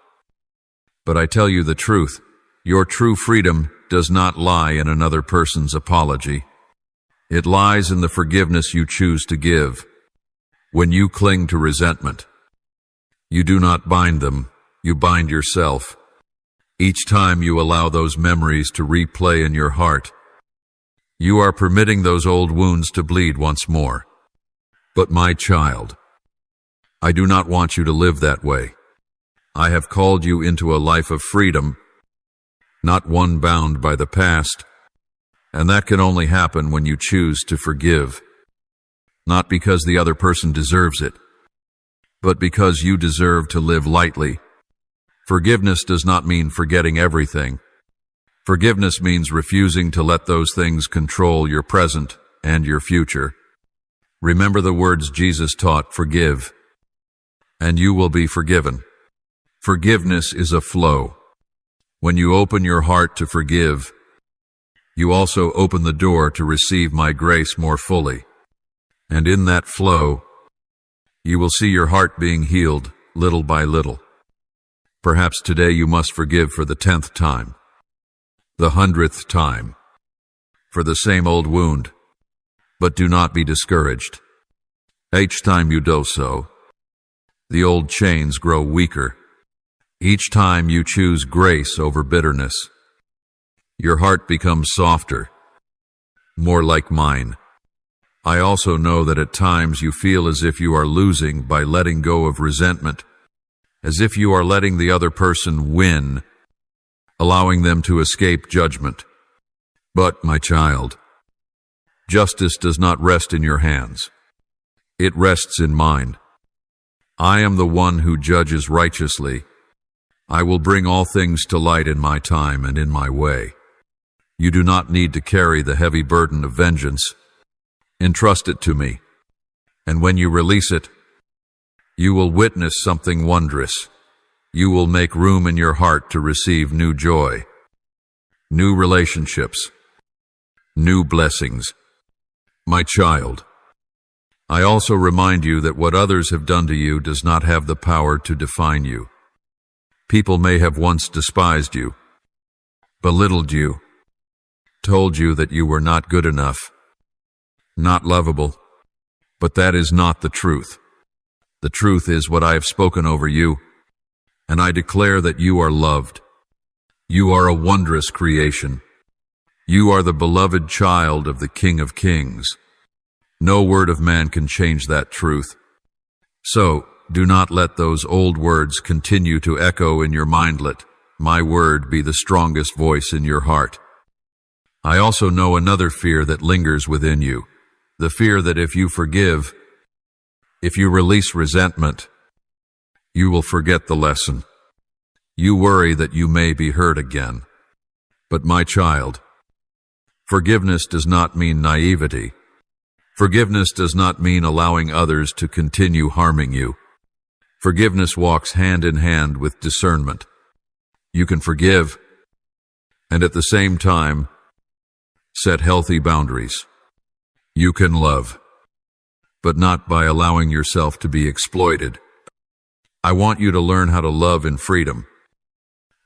But I tell you the truth, your true freedom does not lie in another person's apology. It lies in the forgiveness you choose to give. When you cling to resentment, you do not bind them, you bind yourself. Each time you allow those memories to replay in your heart, you are permitting those old wounds to bleed once more. But my child, I do not want you to live that way. I have called you into a life of freedom, not one bound by the past, and that can only happen when you choose to forgive, not because the other person deserves it, but because you deserve to live lightly. Forgiveness does not mean forgetting everything. Forgiveness means refusing to let those things control your present and your future. Remember the words Jesus taught, forgive, and you will be forgiven. Forgiveness is a flow. When you open your heart to forgive, you also open the door to receive my grace more fully. And in that flow, you will see your heart being healed little by little. Perhaps today you must forgive for the 10th time, the 100th time, for the same old wound. But do not be discouraged. Each time you do so, the old chains grow weaker. Each time you choose grace over bitterness, your heart becomes softer, more like mine. I also know that at times you feel as if you are losing by letting go of resentment, as if you are letting the other person win, allowing them to escape judgment. But, my child, justice does not rest in your hands. It rests in mine. I am the one who judges righteously. I will bring all things to light in my time and in my way. You do not need to carry the heavy burden of vengeance. Entrust it to me, and when you release it, you will witness something wondrous. You will make room in your heart to receive new joy, new relationships, new blessings. My child, I also remind you that what others have done to you does not have the power to define you. People may have once despised you, belittled you, told you that you were not good enough, not lovable, but that is not the truth. The truth is what I have spoken over you, and I declare that you are loved. You are a wondrous creation. You are the beloved child of the King of Kings. No word of man can change that truth. So, do not let those old words continue to echo in your mindlet. My word be the strongest voice in your heart. I also know another fear that lingers within you, the fear that if you forgive, if you release resentment, you will forget the lesson. You worry that you may be hurt again. But my child, forgiveness does not mean naivety. Forgiveness does not mean allowing others to continue harming you. Forgiveness walks hand in hand with discernment. You can forgive, and at the same time, set healthy boundaries. You can love, but not by allowing yourself to be exploited. I want you to learn how to love in freedom,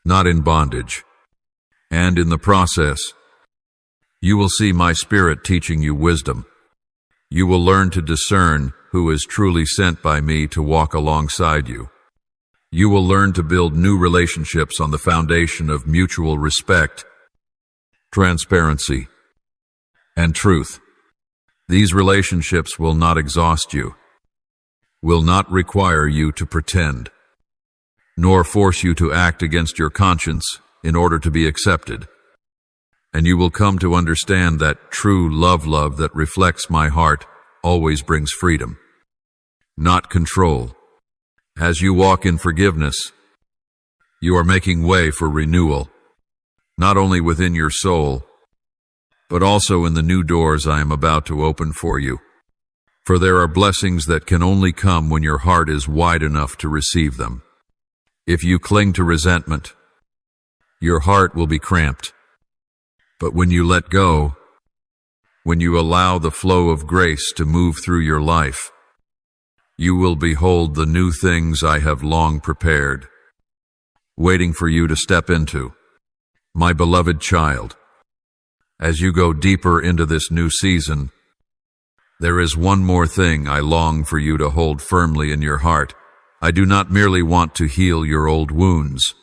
not in bondage. And in the process, you will see my Spirit teaching you wisdom. You will learn to discern who is truly sent by me to walk alongside you. You will learn to build new relationships on the foundation of mutual respect, transparency, and truth. These relationships will not exhaust you, will not require you to pretend, nor force you to act against your conscience in order to be accepted. And you will come to understand that true love that reflects my heart always brings freedom, not control. As you walk in forgiveness, you are making way for renewal, not only within your soul, but also in the new doors I am about to open for you. For there are blessings that can only come when your heart is wide enough to receive them. If you cling to resentment, your heart will be cramped. But when you let go, when you allow the flow of grace to move through your life, you will behold the new things I have long prepared, waiting for you to step into. My beloved child, as you go deeper into this new season, there is one more thing I long for you to hold firmly in your heart. I do not merely want to heal your old wounds,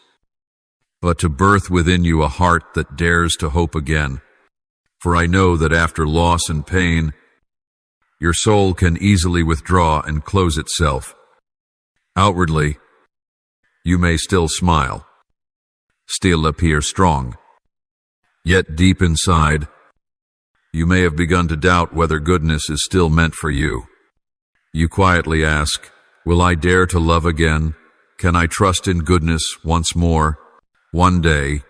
but to birth within you a heart that dares to hope again. For I know that after loss and pain, your soul can easily withdraw and close itself. Outwardly, you may still smile, still appear strong. Yet deep inside, you may have begun to doubt whether goodness is still meant for you. You quietly ask, will I dare to love again? Can I trust in goodness once more? One day,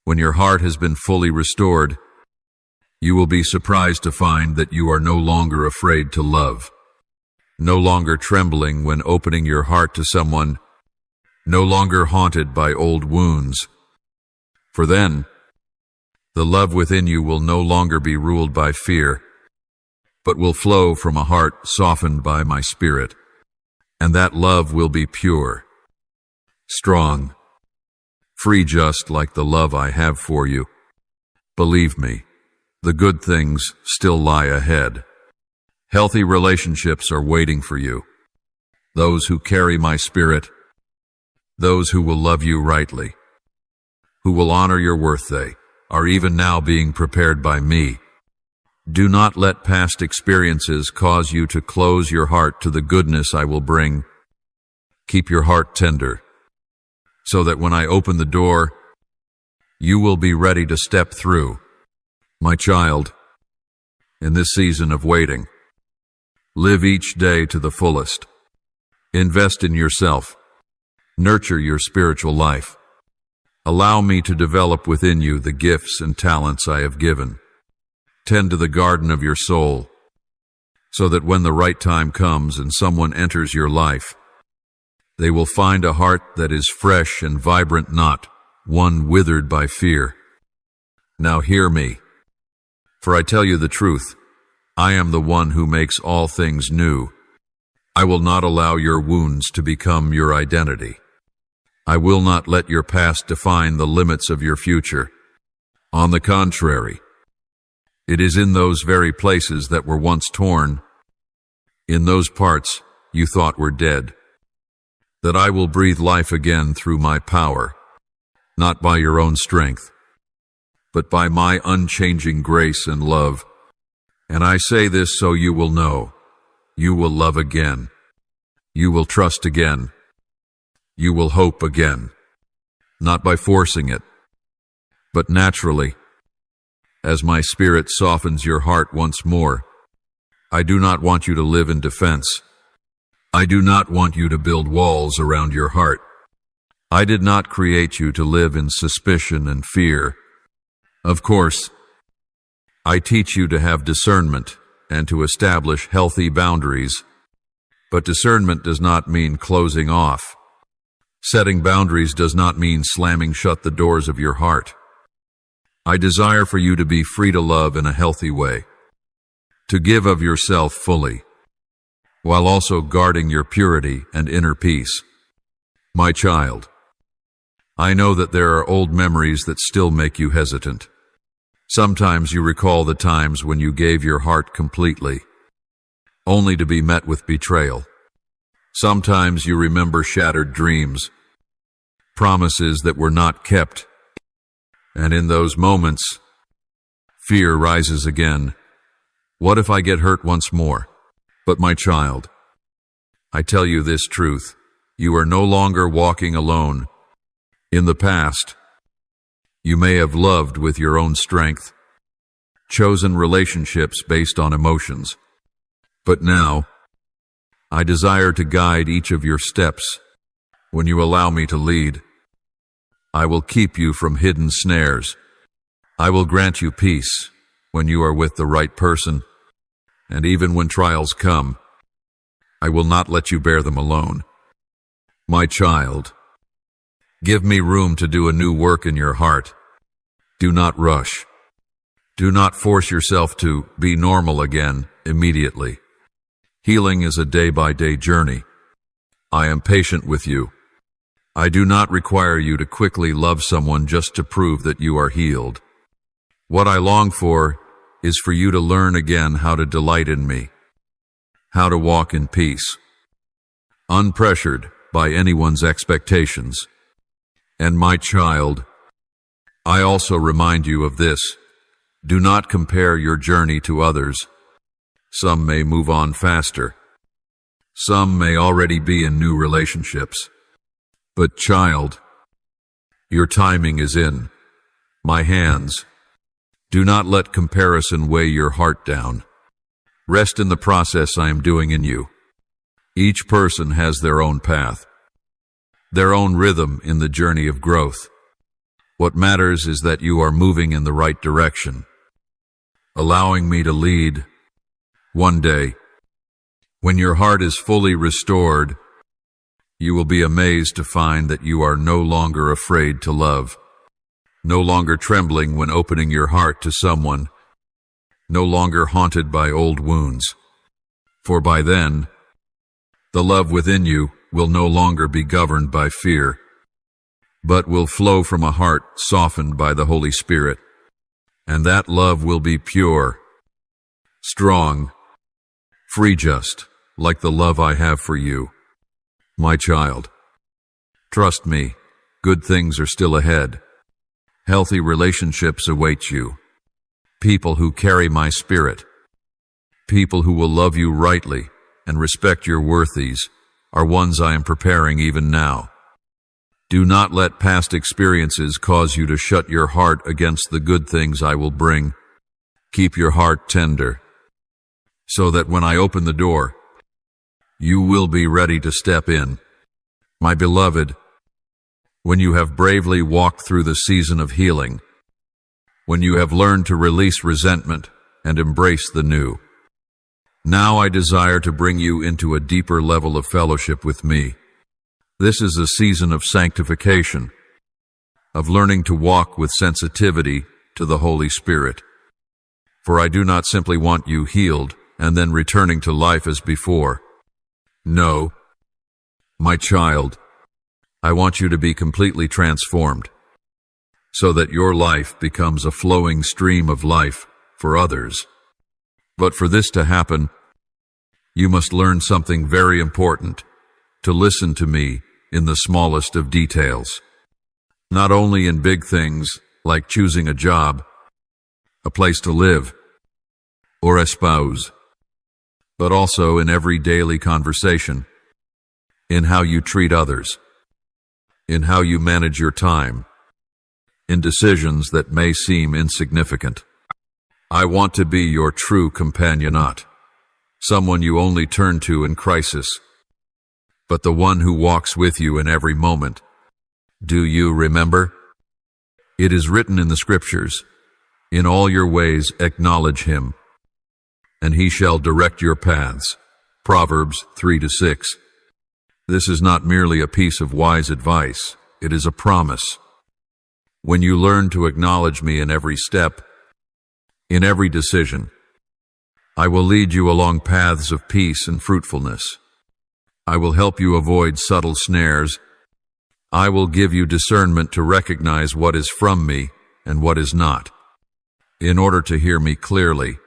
when your heart has been fully restored, you will be surprised to find that you are no longer afraid to love, no longer trembling when opening your heart to someone, no longer haunted by old wounds. For then, the love within you will no longer be ruled by fear, but will flow from a heart softened by my Spirit. And that love will be pure, strong, free, just like the love I have for you. Believe me, the good things still lie ahead. Healthy relationships are waiting for you. Those who carry my Spirit, those who will love you rightly, who will honor your worth, they are even now being prepared by me. Do not let past experiences cause you to close your heart to the goodness I will bring. Keep your heart tender, so that when I open the door, you will be ready to step through. My child, in this season of waiting, live each day to the fullest. Invest in yourself. Nurture your spiritual life. Allow me to develop within you the gifts and talents I have given. Tend to the garden of your soul, so that when the right time comes and someone enters your life, they will find a heart that is fresh and vibrant, not one withered by fear. Now hear me, for I tell you the truth. I am the one who makes all things new. I will not allow your wounds to become your identity. I will not let your past define the limits of your future. On the contrary, it is in those very places that were once torn, in those parts you thought were dead, that I will breathe life again through my power, not by your own strength, but by my unchanging grace and love. And I say this so you will know, you will love again, you will trust again, you will hope again, not by forcing it, but naturally, as my spirit softens your heart once more. I do not want you to live in defense. I do not want you to build walls around your heart. I did not create you to live in suspicion and fear. Of course, I teach you to have discernment and to establish healthy boundaries, but discernment does not mean closing off. Setting boundaries does not mean slamming shut the doors of your heart. I desire for you to be free to love in a healthy way, to give of yourself fully, while also guarding your purity and inner peace. My child, I know that there are old memories that still make you hesitant. Sometimes you recall the times when you gave your heart completely, only to be met with betrayal. Sometimes you remember shattered dreams, promises that were not kept, and in those moments, fear rises again. What if I get hurt once more? But my child, I tell you this truth, you are no longer walking alone. In the past, you may have loved with your own strength, chosen relationships based on emotions. But now, I desire to guide each of your steps. When you allow me to lead, I will keep you from hidden snares. I will grant you peace when you are with the right person, and even when trials come, I will not let you bear them alone. My child, give me room to do a new work in your heart. Do not rush. Do not force yourself to be normal again immediately. Healing is a day-by-day journey. I am patient with you. I do not require you to quickly love someone just to prove that you are healed. What I long for is for you to learn again how to delight in me, how to walk in peace, unpressured by anyone's expectations. And my child, I also remind you of this. Do not compare your journey to others. Some may move on faster. Some may already be in new relationships. But child, your timing is in my hands. Do not let comparison weigh your heart down. Rest in the process I am doing in you. Each person has their own path, their own rhythm in the journey of growth. What matters is that you are moving in the right direction, allowing me to lead. One day, when your heart is fully restored, you will be amazed to find that you are no longer afraid to love, no longer trembling when opening your heart to someone, no longer haunted by old wounds. For by then, the love within you will no longer be governed by fear, but will flow from a heart softened by the Holy Spirit. And that love will be pure, strong, free, just like the love I have for you. My child, trust me, good things are still ahead. Healthy relationships await you. People who carry my spirit, people who will love you rightly and respect your worth, these are ones I am preparing even now. Do not let past experiences cause you to shut your heart against the good things I will bring. Keep your heart tender, so that when I open the door, you will be ready to step in. My beloved, when you have bravely walked through the season of healing, when you have learned to release resentment and embrace the new. Now I desire to bring you into a deeper level of fellowship with me. This is a season of sanctification, of learning to walk with sensitivity to the Holy Spirit. For I do not simply want you healed and then returning to life as before. No, my child, I want you to be completely transformed, so that your life becomes a flowing stream of life for others. But for this to happen, you must learn something very important, to listen to me in the smallest of details. Not only in big things like choosing a job, a place to live, or a spouse, but also in every daily conversation, in how you treat others, in how you manage your time, in decisions that may seem insignificant. I want to be your true companion, not someone you only turn to in crisis, but the one who walks with you in every moment. Do you remember? It is written in the Scriptures, "In all your ways acknowledge him, and he shall direct your paths." Proverbs 3-6. This is not merely a piece of wise advice, it is a promise. When you learn to acknowledge me in every step, in every decision, I will lead you along paths of peace and fruitfulness. I will help you avoid subtle snares. I will give you discernment to recognize what is from me and what is not. In order to hear me clearly,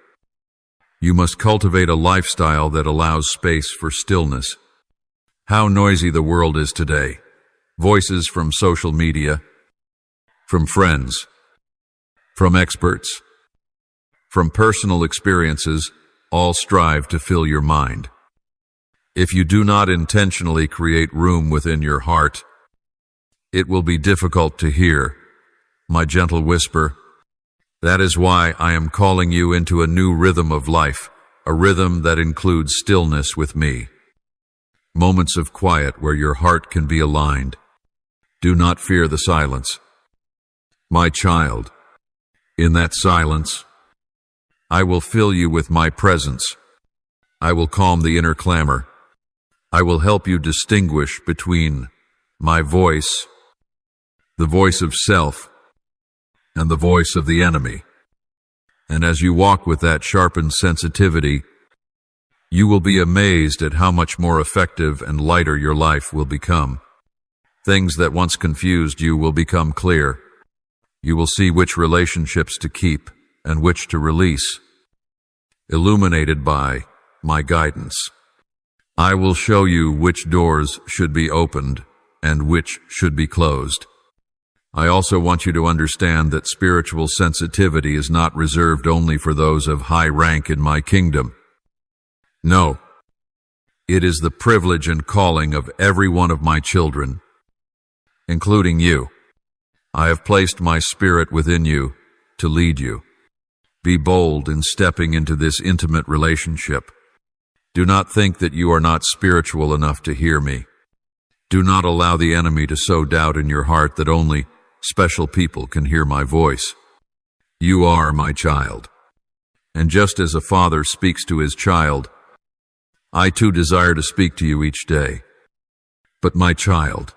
you must cultivate a lifestyle that allows space for stillness. How noisy the world is today. Voices from social media, from friends, from experts, from personal experiences, all strive to fill your mind. If you do not intentionally create room within your heart, it will be difficult to hear my gentle whisper. That is why I am calling you into a new rhythm of life, a rhythm that includes stillness with me. Moments of quiet where your heart can be aligned. Do not fear the silence. My child, in that silence, I will fill you with my presence. I will calm the inner clamor. I will help you distinguish between my voice, the voice of self, and the voice of the enemy. And as you walk with that sharpened sensitivity, you will be amazed at how much more effective and lighter your life will become. Things that once confused you will become clear. You will see which relationships to keep and which to release, illuminated by my guidance. I will show you which doors should be opened and which should be closed. I also want you to understand that spiritual sensitivity is not reserved only for those of high rank in my kingdom. No, it is the privilege and calling of every one of my children, including you. I have placed my Spirit within you to lead you. Be bold in stepping into this intimate relationship. Do not think that you are not spiritual enough to hear me. Do not allow the enemy to sow doubt in your heart that only special people can hear my voice. You are my child. And just as a father speaks to his child, I too desire to speak to you each day. But my child,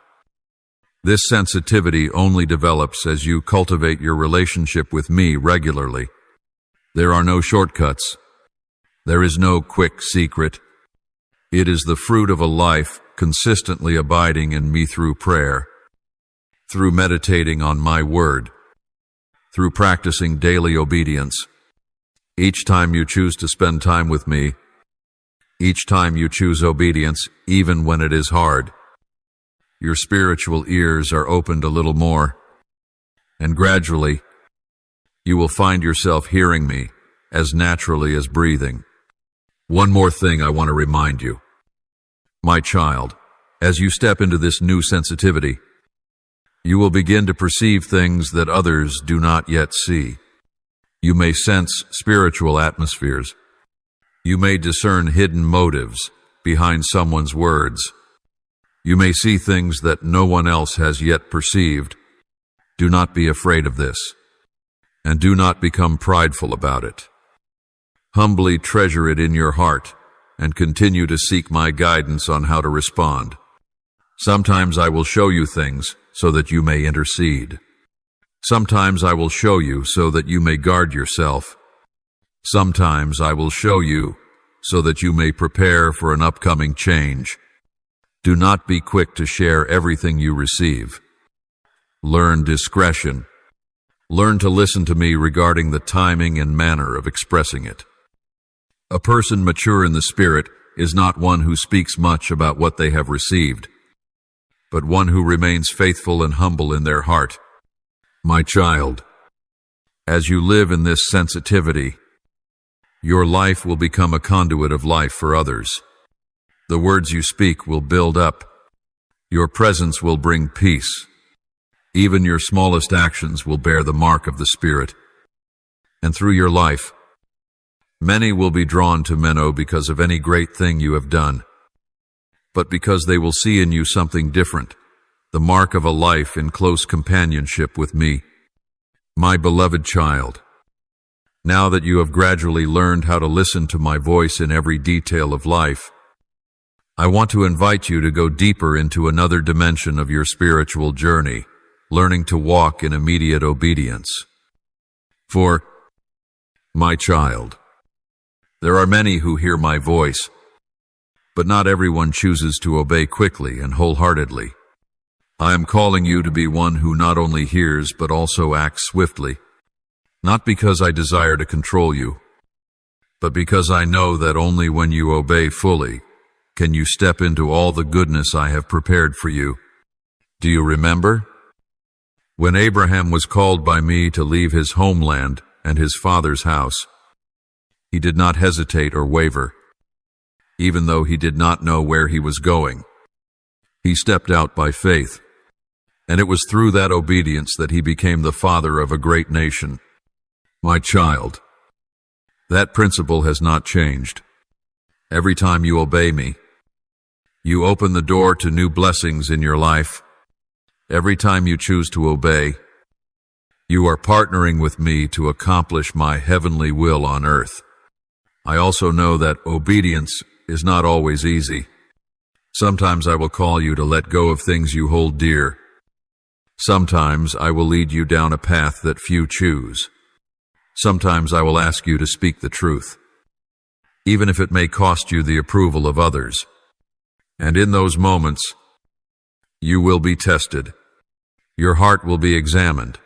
this sensitivity only develops as you cultivate your relationship with me regularly. There are no shortcuts. There is no quick secret. It is the fruit of a life consistently abiding in me through prayer, through meditating on my word, through practicing daily obedience. Each time you choose to spend time with me, each time you choose obedience, even when it is hard, your spiritual ears are opened a little more, and gradually you will find yourself hearing me as naturally as breathing. One more thing I want to remind you. My child, as you step into this new sensitivity, you will begin to perceive things that others do not yet see. You may sense spiritual atmospheres. You may discern hidden motives behind someone's words. You may see things that no one else has yet perceived. Do not be afraid of this, and do not become prideful about it. Humbly treasure it in your heart, and continue to seek my guidance on how to respond. Sometimes I will show you things so that you may intercede. Sometimes I will show you so that you may guard yourself. Sometimes I will show you so that you may prepare for an upcoming change. Do not be quick to share everything you receive. Learn discretion. Learn to listen to me regarding the timing and manner of expressing it. A person mature in the spirit is not one who speaks much about what they have received, but one who remains faithful and humble in their heart. My child, as you live in this sensitivity, your life will become a conduit of life for others. The words you speak will build up. Your presence will bring peace. Even your smallest actions will bear the mark of the Spirit. And through your life, many will be drawn to Menno because of any great thing you have done, but because they will see in you something different, the mark of a life in close companionship with me. My beloved child, now that you have gradually learned how to listen to my voice in every detail of life, I want to invite you to go deeper into another dimension of your spiritual journey, learning to walk in immediate obedience. For, my child, there are many who hear my voice, but not everyone chooses to obey quickly and wholeheartedly. I am calling you to be one who not only hears but also acts swiftly, not because I desire to control you, but because I know that only when you obey fully can you step into all the goodness I have prepared for you. Do you remember? When Abraham was called by me to leave his homeland and his father's house, he did not hesitate or waver, even though he did not know where he was going. He stepped out by faith, and it was through that obedience that he became the father of a great nation. My child, that principle has not changed. Every time you obey me, you open the door to new blessings in your life. Every time you choose to obey, you are partnering with me to accomplish my heavenly will on earth. I also know that obedience is not always easy. Sometimes I will call you to let go of things you hold dear. Sometimes I will lead you down a path that few choose. Sometimes I will ask you to speak the truth, even if it may cost you the approval of others. And in those moments, you will be tested. Your heart will be examined.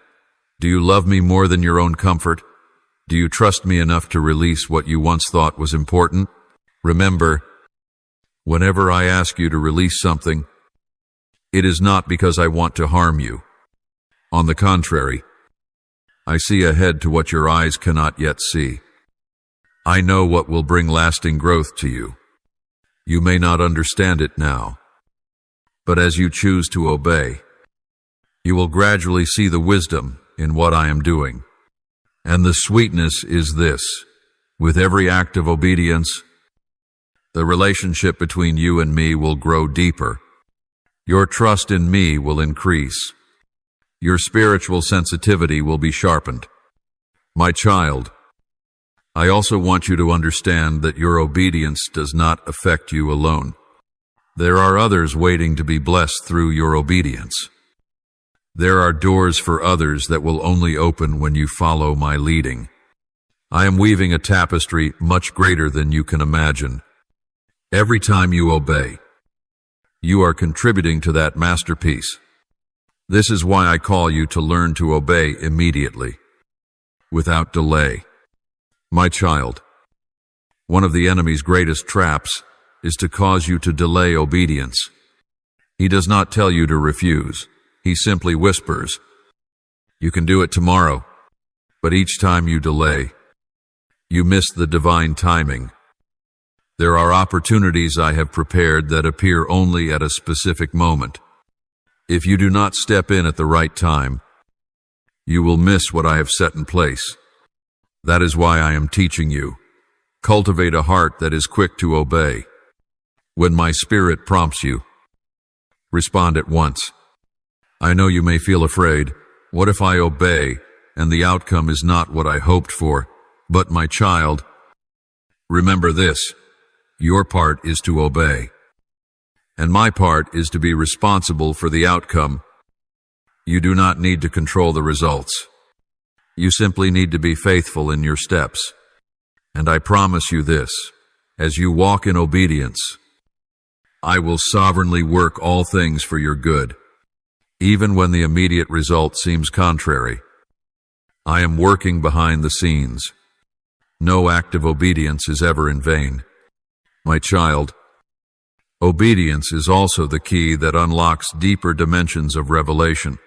Do you love me more than your own comfort? Do you trust me enough to release what you once thought was important? Remember, whenever I ask you to release something, it is not because I want to harm you. On the contrary, I see ahead to what your eyes cannot yet see. I know what will bring lasting growth to you. You may not understand it now, but as you choose to obey, you will gradually see the wisdom in what I am doing. And the sweetness is this: with every act of obedience, the relationship between you and me will grow deeper. Your trust in me will increase. Your spiritual sensitivity will be sharpened. My child, I also want you to understand that your obedience does not affect you alone. There are others waiting to be blessed through your obedience. There are doors for others that will only open when you follow my leading. I am weaving a tapestry much greater than you can imagine. Every time you obey, you are contributing to that masterpiece. This is why I call you to learn to obey immediately, without delay. My child, one of the enemy's greatest traps is to cause you to delay obedience. He does not tell you to refuse. He simply whispers, "You can do it tomorrow," but each time you delay, you miss the divine timing. There are opportunities I have prepared that appear only at a specific moment. If you do not step in at the right time, you will miss what I have set in place. That is why I am teaching you. Cultivate a heart that is quick to obey. When my Spirit prompts you, Respond at once. I know you may feel afraid. What if I obey, and the outcome is not what I hoped for? But my child, remember this. Your part is to obey, and my part is to be responsible for the outcome. You do not need to control the results. You simply need to be faithful in your steps. And I promise you this, as you walk in obedience, I will sovereignly work all things for your good, even when the immediate result seems contrary. I am working behind the scenes. No act of obedience is ever in vain. My child, obedience is also the key that unlocks deeper dimensions of revelation.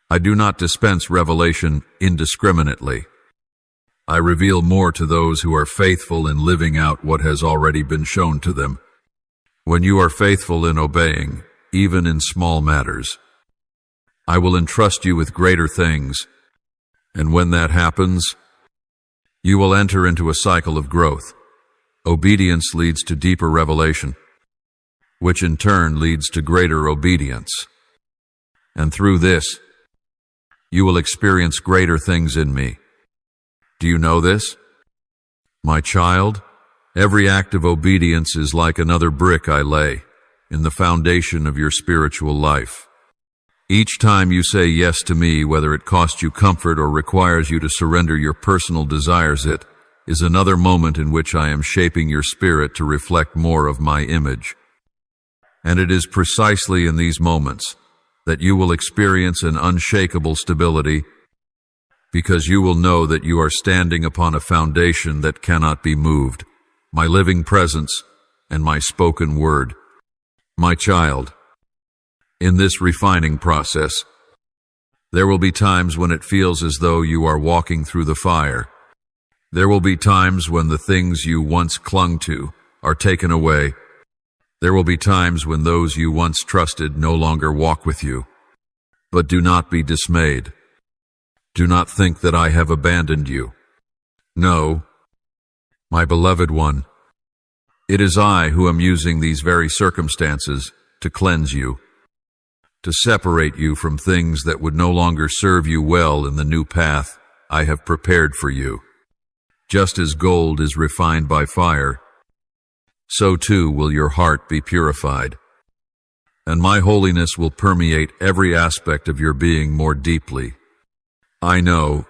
I do not dispense revelation indiscriminately. I reveal more to those who are faithful in living out what has already been shown to them. When you are faithful in obeying, even in small matters, I will entrust you with greater things, and when that happens, you will enter into a cycle of growth. Obedience leads to deeper revelation, which in turn leads to greater obedience. And through this, you will experience greater things in me. Do you know this? My child, every act of obedience is like another brick I lay in the foundation of your spiritual life. Each time you say yes to me, whether it costs you comfort or requires you to surrender your personal desires, it is another moment in which I am shaping your spirit to reflect more of my image. And it is precisely in these moments that you will experience an unshakable stability, because you will know that you are standing upon a foundation that cannot be moved, my living presence and my spoken word. My child, in this refining process, there will be times when it feels as though you are walking through the fire. There will be times when the things you once clung to are taken away. There will be times when those you once trusted no longer walk with you. But do not be dismayed. Do not think that I have abandoned you. No, my beloved one, it is I who am using these very circumstances to cleanse you, to separate you from things that would no longer serve you well in the new path I have prepared for you. Just as gold is refined by fire, so too will your heart be purified, and my holiness will permeate every aspect of your being more deeply. I know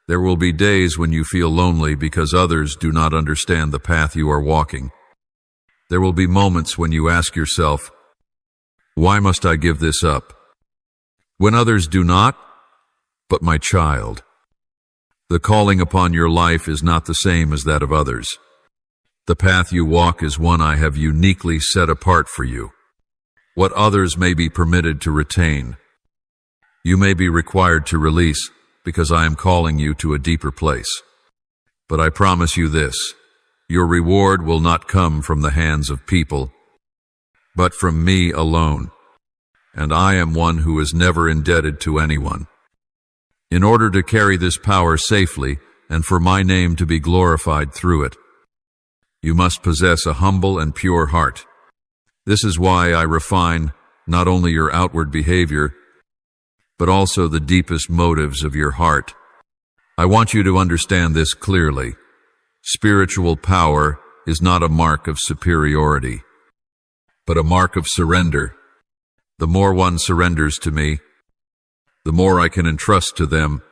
there will be days when you feel lonely because others do not understand the path you are walking. There will be moments when you ask yourself, why must I give this up? When others do not? But my child, the calling upon your life is not the same as that of others. The path you walk is one I have uniquely set apart for you. What others may be permitted to retain, you may be required to release, because I am calling you to a deeper place. But I promise you this, your reward will not come from the hands of people, but from me alone. And I am one who is never indebted to anyone. In order to carry this power safely, and for my name to be glorified through it, you must possess a humble and pure heart. This is why I refine not only your outward behavior, but also the deepest motives of your heart. I want you to understand this clearly. Spiritual power is not a mark of superiority, but a mark of surrender. The more one surrenders to me, the more I can entrust to them,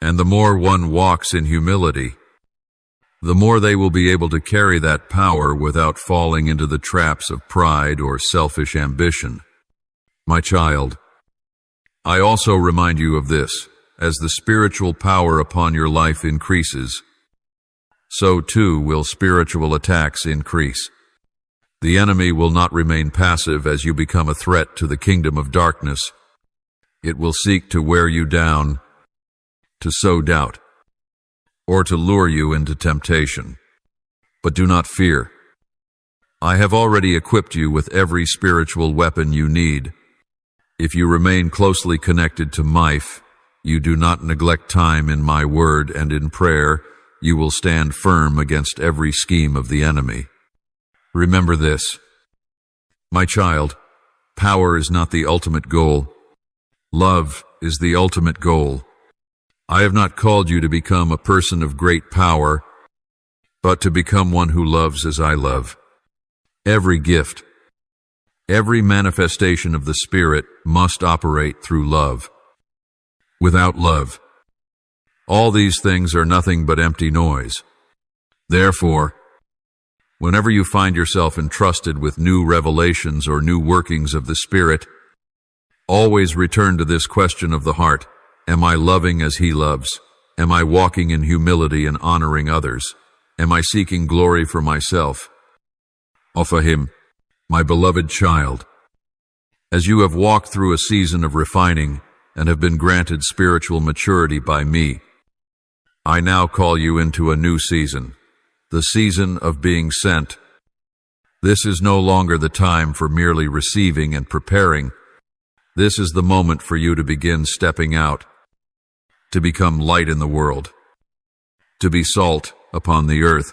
and the more one walks in humility, the more they will be able to carry that power without falling into the traps of pride or selfish ambition. My child, I also remind you of this, as the spiritual power upon your life increases, so too will spiritual attacks increase. The enemy will not remain passive as you become a threat to the kingdom of darkness. It will seek to wear you down, to sow doubt, or to lure you into temptation. But do not fear. I have already equipped you with every spiritual weapon you need. If you remain closely connected to Mife, you do not neglect time in my word and in prayer, you will stand firm against every scheme of the enemy. Remember this, my child, power is not the ultimate goal. Love is the ultimate goal. I have not called you to become a person of great power, but to become one who loves as I love. Every gift, every manifestation of the Spirit must operate through love. Without love, all these things are nothing but empty noise. Therefore, whenever you find yourself entrusted with new revelations or new workings of the Spirit, always return to this question of the heart: am I loving as He loves? Am I walking in humility and honoring others? Am I seeking glory for myself? Offer Him, my beloved child. As you have walked through a season of refining and have been granted spiritual maturity by me, I now call you into a new season, the season of being sent. This is no longer the time for merely receiving and preparing. This is the moment for you to begin stepping out, to become light in the world, to be salt upon the earth.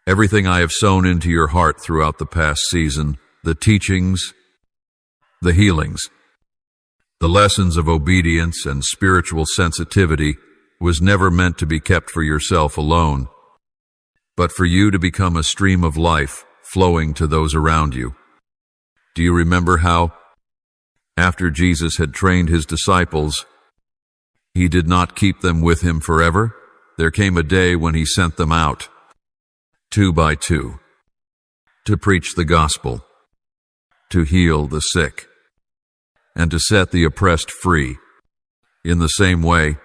Everything I have sown into your heart throughout the past season, the teachings, the healings, the lessons of obedience and spiritual sensitivity, was never meant to be kept for yourself alone, but for you to become a stream of life flowing to those around you. Do you remember how, after Jesus had trained His disciples, He did not keep them with Him forever? There came a day when He sent them out, 2 by 2, to preach the gospel, to heal the sick, and to set the oppressed free. In the same way,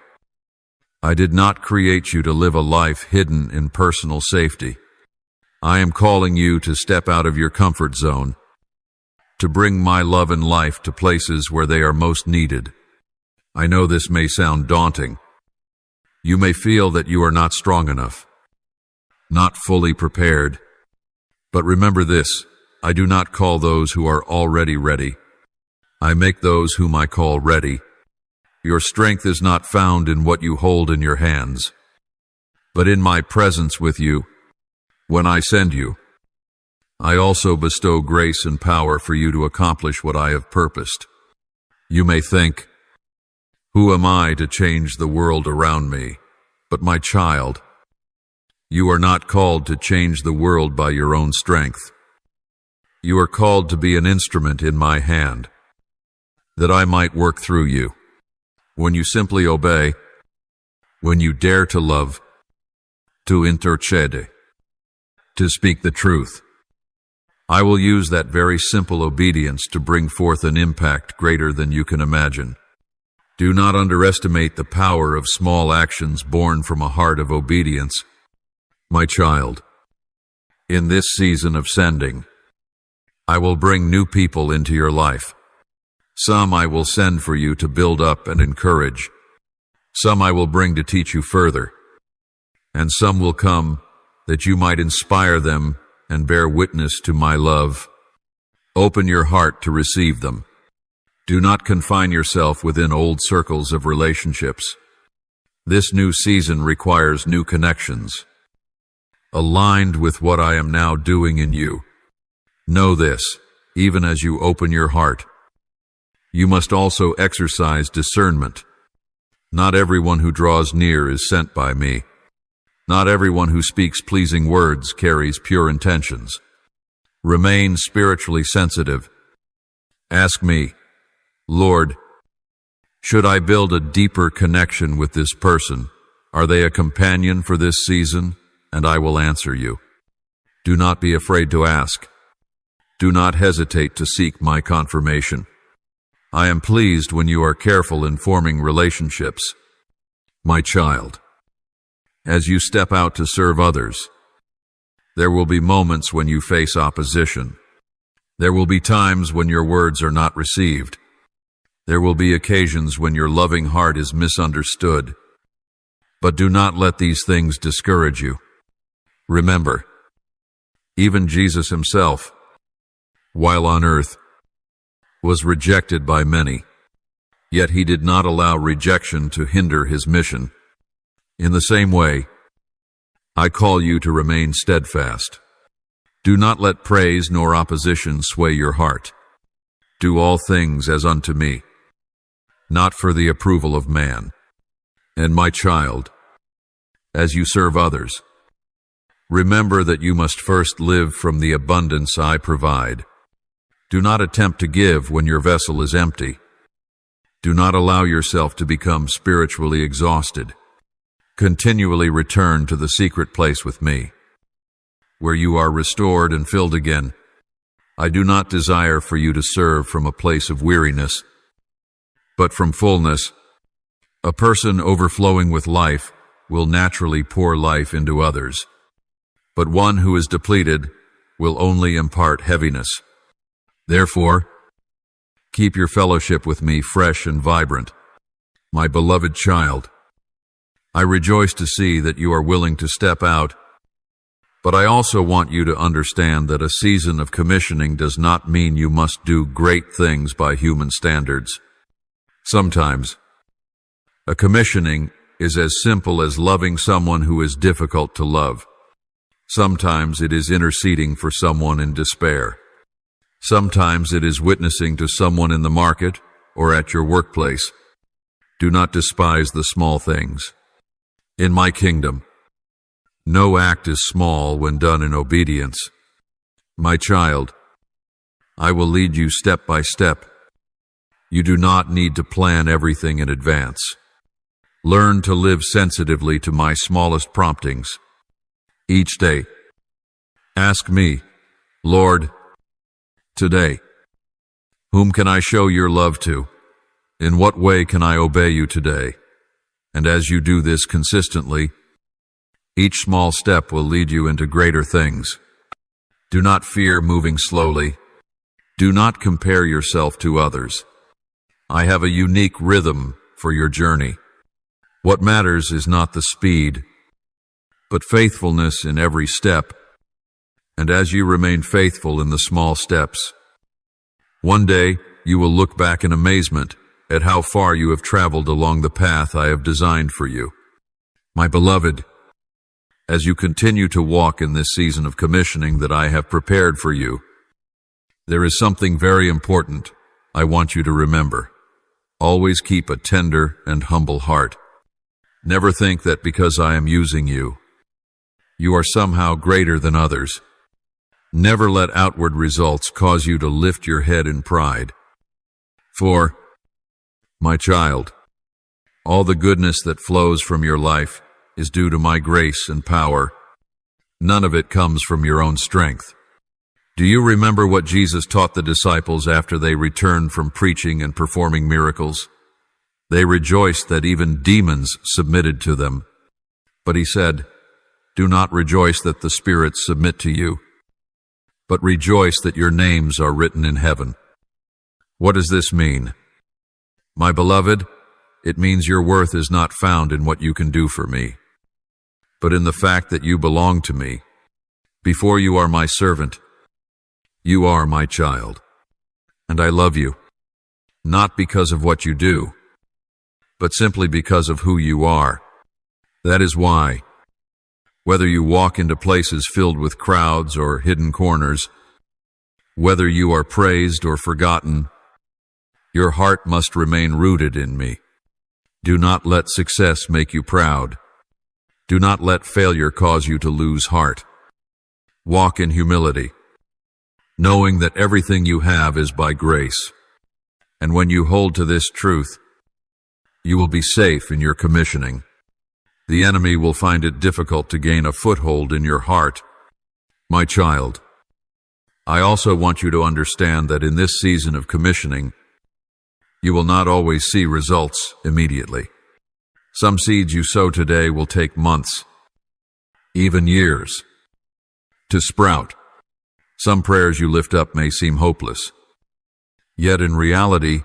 I did not create you to live a life hidden in personal safety. I am calling you to step out of your comfort zone, to bring my love and life to places where they are most needed. I know this may sound daunting. You may feel that you are not strong enough, not fully prepared. But remember this: I do not call those who are already ready. I make those whom I call ready. Your strength is not found in what you hold in your hands, but in my presence with you. When I send you, I also bestow grace and power for you to accomplish what I have purposed. You may think, who am I to change the world around me? But my child, you are not called to change the world by your own strength. You are called to be an instrument in my hand, that I might work through you. When you simply obey, when you dare to love, to intercede, to speak the truth, I will use that very simple obedience to bring forth an impact greater than you can imagine. Do not underestimate the power of small actions born from a heart of obedience. My child, in this season of sending, I will bring new people into your life. Some I will send for you to build up and encourage. Some I will bring to teach you further. And some will come that you might inspire them and bear witness to my love. Open your heart to receive them. Do not confine yourself within old circles of relationships. This new season requires new connections, aligned with what I am now doing in you. Know this: even as you open your heart, you must also exercise discernment. Not everyone who draws near is sent by me. Not everyone who speaks pleasing words carries pure intentions. Remain spiritually sensitive. Ask me, Lord, should I build a deeper connection with this person? Are they a companion for this season? And I will answer you. Do not be afraid to ask. Do not hesitate to seek my confirmation. I am pleased when you are careful in forming relationships. My child, as you step out to serve others, there will be moments when you face opposition. There will be times when your words are not received. There will be occasions when your loving heart is misunderstood. But do not let these things discourage you. Remember, even Jesus himself, while on earth, was rejected by many, yet he did not allow rejection to hinder his mission. In the same way, I call you to remain steadfast. Do not let praise nor opposition sway your heart. Do all things as unto me, not for the approval of man. And my child, as you serve others, remember that you must first live from the abundance I provide. Do not attempt to give when your vessel is empty. Do not allow yourself to become spiritually exhausted. Continually return to the secret place with me, where you are restored and filled again. I do not desire for you to serve from a place of weariness, but from fullness. A person overflowing with life will naturally pour life into others, but one who is depleted will only impart heaviness. Therefore, keep your fellowship with me fresh and vibrant. My beloved child, I rejoice to see that you are willing to step out, but I also want you to understand that a season of commissioning does not mean you must do great things by human standards. Sometimes, a commissioning is as simple as loving someone who is difficult to love. Sometimes it is interceding for someone in despair. Sometimes it is witnessing to someone in the market or at your workplace. Do not despise the small things. In my kingdom, no act is small when done in obedience. My child, I will lead you step by step. You do not need to plan everything in advance. Learn to live sensitively to my smallest promptings. Each day, ask me, Lord, today, whom can I show your love to? In what way can I obey you today? And as you do this consistently, each small step will lead you into greater things. Do not fear moving slowly. Do not compare yourself to others. I have a unique rhythm for your journey. What matters is not the speed, but faithfulness in every step. And as you remain faithful in the small steps, one day you will look back in amazement at how far you have traveled along the path I have designed for you. My beloved, as you continue to walk in this season of commissioning that I have prepared for you, there is something very important I want you to remember. Always keep a tender and humble heart. Never think that because I am using you, you are somehow greater than others. Never let outward results cause you to lift your head in pride. For, my child, all the goodness that flows from your life is due to my grace and power. None of it comes from your own strength. Do you remember what Jesus taught the disciples after they returned from preaching and performing miracles? They rejoiced that even demons submitted to them. But he said, do not rejoice that the spirits submit to you, but rejoice that your names are written in heaven. What does this mean? My beloved, it means your worth is not found in what you can do for me, but in the fact that you belong to me. Before you are my servant, you are my child, and I love you, not because of what you do, but simply because of who you are. That is why, whether you walk into places filled with crowds or hidden corners, whether you are praised or forgotten, your heart must remain rooted in me. Do not let success make you proud. Do not let failure cause you to lose heart. Walk in humility, knowing that everything you have is by grace. And when you hold to this truth, you will be safe in your commissioning. The enemy will find it difficult to gain a foothold in your heart. My child, I also want you to understand that in this season of commissioning, you will not always see results immediately. Some seeds you sow today will take months, even years, to sprout. Some prayers you lift up may seem hopeless. Yet in reality,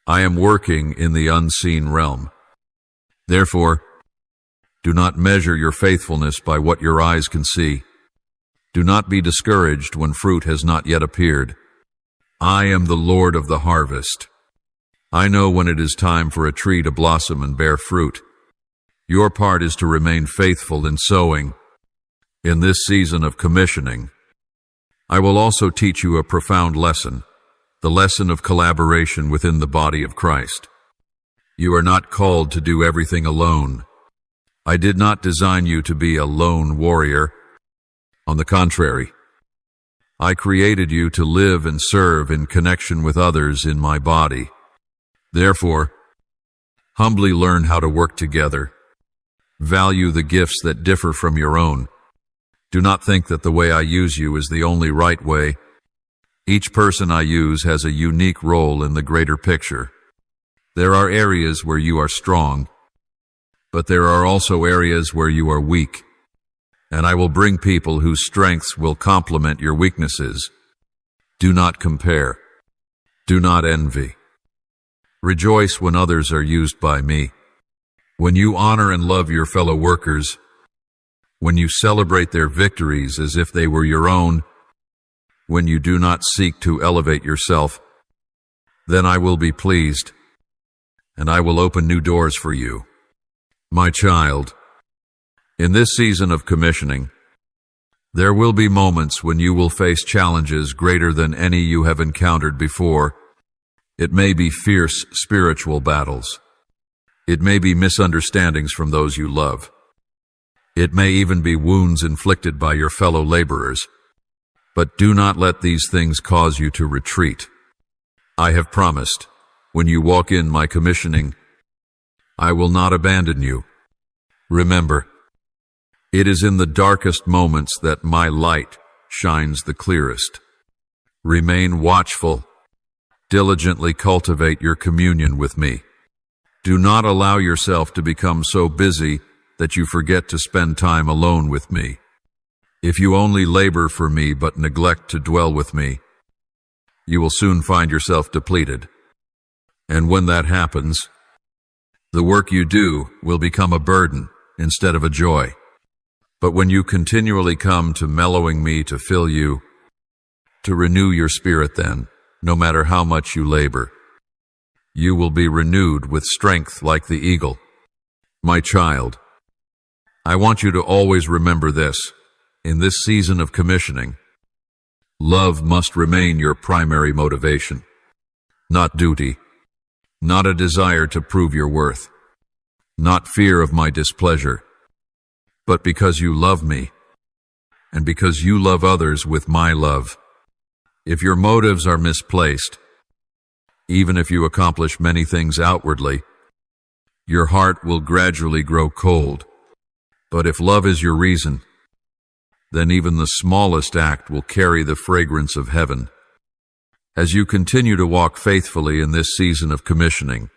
I am working in the unseen realm. Therefore, do not measure your faithfulness by what your eyes can see. Do not be discouraged when fruit has not yet appeared. I am the Lord of the harvest. I know when it is time for a tree to blossom and bear fruit. Your part is to remain faithful in sowing. In this season of commissioning, I will also teach you a profound lesson. the lesson of collaboration within the body of Christ. You are not called to do everything alone. I did not design you to be a lone warrior. On the contrary, I created you to live and serve in connection with others in my body. Therefore, humbly learn how to work together. Value the gifts that differ from your own. Do not think that the way I use you is the only right way. Each person I use has a unique role in the greater picture. There are areas where you are strong, but there are also areas where you are weak, and I will bring people whose strengths will complement your weaknesses. Do not compare. Do not envy. Rejoice when others are used by me. When you honor and love your fellow workers, when you celebrate their victories as if they were your own, when you do not seek to elevate yourself, then I will be pleased, and I will open new doors for you. My child, in this season of commissioning, there will be moments when you will face challenges greater than any you have encountered before. It may be fierce spiritual battles. It may be misunderstandings from those you love. It may even be wounds inflicted by your fellow laborers. But do not let these things cause you to retreat. I have promised, when you walk in my commissioning, I will not abandon you. Remember, it is in the darkest moments that my light shines the clearest. Remain watchful. Diligently cultivate your communion with me. Do not allow yourself to become so busy that you forget to spend time alone with me. If you only labor for me but neglect to dwell with me, you will soon find yourself depleted. And when that happens, the work you do will become a burden instead of a joy. But when you continually come to mellowing me to fill you, to renew your spirit, then, no matter how much you labor, you will be renewed with strength like the eagle. My child, I want you to always remember this. In this season of commissioning, love must remain your primary motivation, not duty, not a desire to prove your worth, not fear of my displeasure, but because you love me, and because you love others with my love. If your motives are misplaced, even if you accomplish many things outwardly, your heart will gradually grow cold. But if love is your reason, then even the smallest act will carry the fragrance of heaven. As you continue to walk faithfully in this season of commissioning,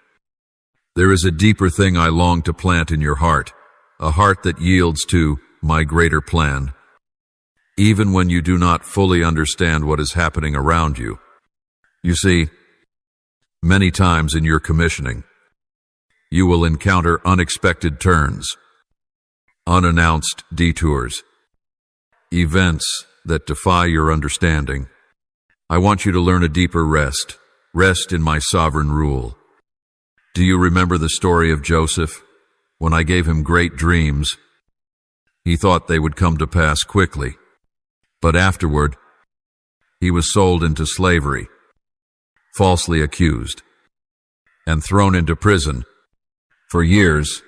there is a deeper thing I long to plant in your heart, a heart that yields to my greater plan. Even when you do not fully understand what is happening around you. You see, many times in your commissioning, you will encounter unexpected turns, unannounced detours, events that defy your understanding. I want you to learn a deeper rest in my sovereign rule. Do you remember the story of Joseph? When I gave him great dreams, he thought they would come to pass quickly. But afterward, he was sold into slavery, falsely accused, and thrown into prison. For years,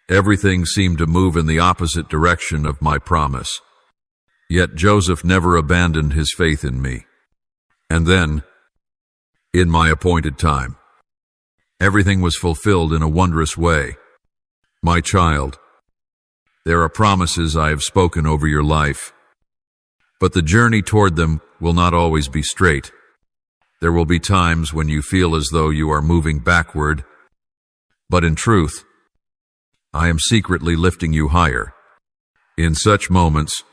everything seemed to move in the opposite direction of my promise. Yet Joseph never abandoned his faith in me. And then, in my appointed time, everything was fulfilled in a wondrous way. My child, there are promises I have spoken over your life, but the journey toward them will not always be straight. There will be times when you feel as though you are moving backward, but in truth, I am secretly lifting you higher. In such moments,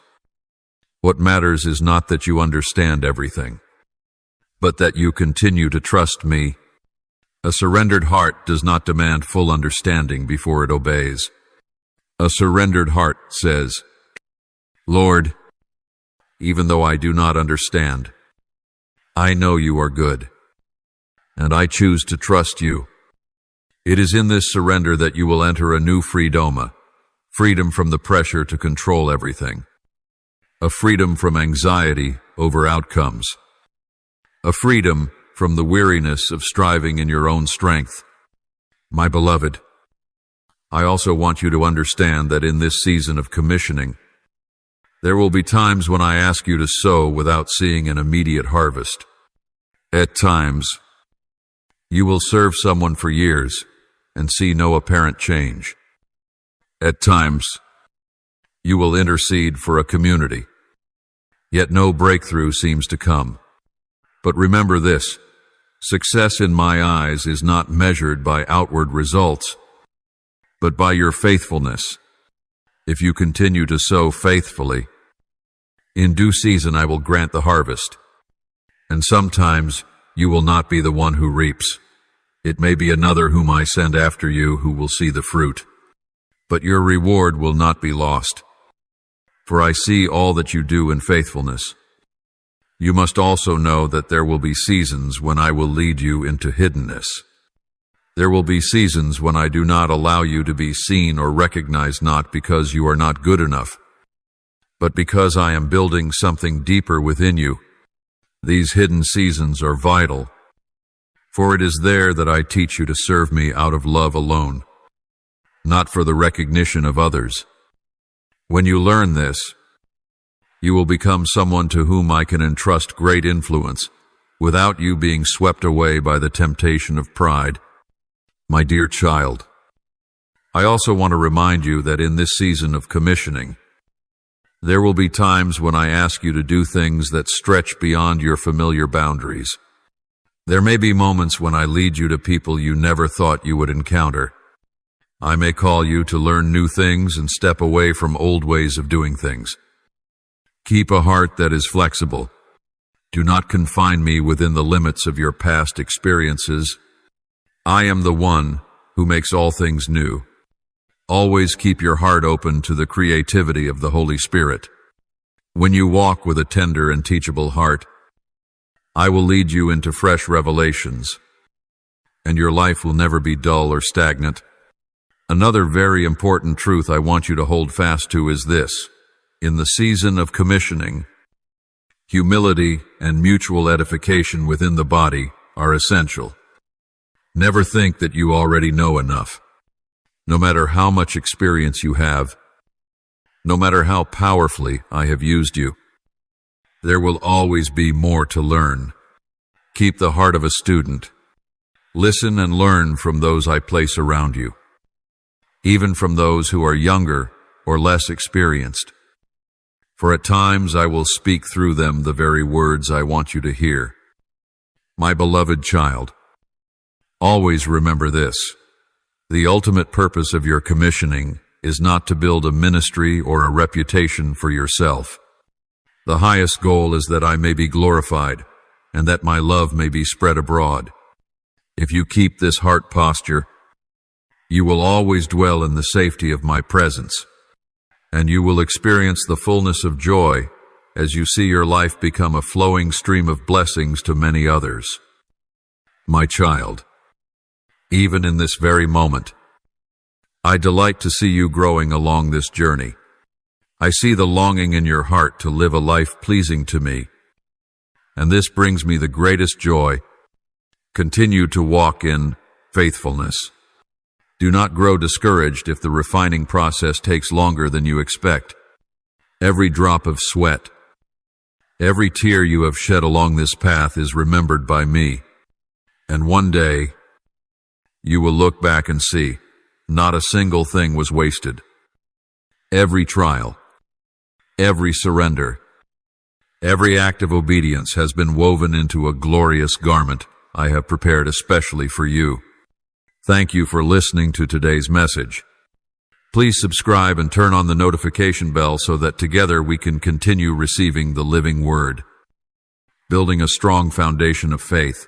what matters is not that you understand everything, but that you continue to trust me. A surrendered heart does not demand full understanding before it obeys. A surrendered heart says, Lord, even though I do not understand, I know you are good, and I choose to trust you. It is in this surrender that you will enter a new freedom, freedom from the pressure to control everything, a freedom from anxiety over outcomes, a freedom from the weariness of striving in your own strength. My beloved, I also want you to understand that in this season of commissioning, there will be times when I ask you to sow without seeing an immediate harvest. At times, you will serve someone for years and see no apparent change. At times, you will intercede for a community, yet no breakthrough seems to come. But remember this, success in my eyes is not measured by outward results, but by your faithfulness. If you continue to sow faithfully, in due season I will grant the harvest. And sometimes you will not be the one who reaps. It may be another whom I send after you who will see the fruit. But your reward will not be lost. For I see all that you do in faithfulness. You must also know that there will be seasons when I will lead you into hiddenness. There will be seasons when I do not allow you to be seen or recognized, not because you are not good enough, but because I am building something deeper within you. These hidden seasons are vital, for it is there that I teach you to serve me out of love alone, not for the recognition of others. When you learn this, you will become someone to whom I can entrust great influence without you being swept away by the temptation of pride. My dear child, I also want to remind you that in this season of commissioning, there will be times when I ask you to do things that stretch beyond your familiar boundaries. There may be moments when I lead you to people you never thought you would encounter. I may call you to learn new things and step away from old ways of doing things. Keep a heart that is flexible. Do not confine me within the limits of your past experiences. I am the one who makes all things new. Always keep your heart open to the creativity of the Holy Spirit. When you walk with a tender and teachable heart, I will lead you into fresh revelations, and your life will never be dull or stagnant. Another very important truth I want you to hold fast to is this. In the season of commissioning, humility and mutual edification within the body are essential. Never think that you already know enough. No matter how much experience you have, no matter how powerfully I have used you, there will always be more to learn. Keep the heart of a student. Listen and learn from those I place around you, even from those who are younger or less experienced. For at times I will speak through them the very words I want you to hear. My beloved child, always remember this. The ultimate purpose of your commissioning is not to build a ministry or a reputation for yourself. The highest goal is that I may be glorified and that my love may be spread abroad. If you keep this heart posture, you will always dwell in the safety of my presence, and you will experience the fullness of joy as you see your life become a flowing stream of blessings to many others. My child, even in this very moment, I delight to see you growing along this journey. I see the longing in your heart to live a life pleasing to me, and this brings me the greatest joy. Continue to walk in faithfulness. Do not grow discouraged if the refining process takes longer than you expect. Every drop of sweat, every tear you have shed along this path is remembered by me, and one day you will look back and see not a single thing was wasted. Every trial, every surrender, every act of obedience has been woven into a glorious garment I have prepared especially for you. Thank you for listening to today's message. Please subscribe and turn on the notification bell so that together we can continue receiving the living word, building a strong foundation of faith.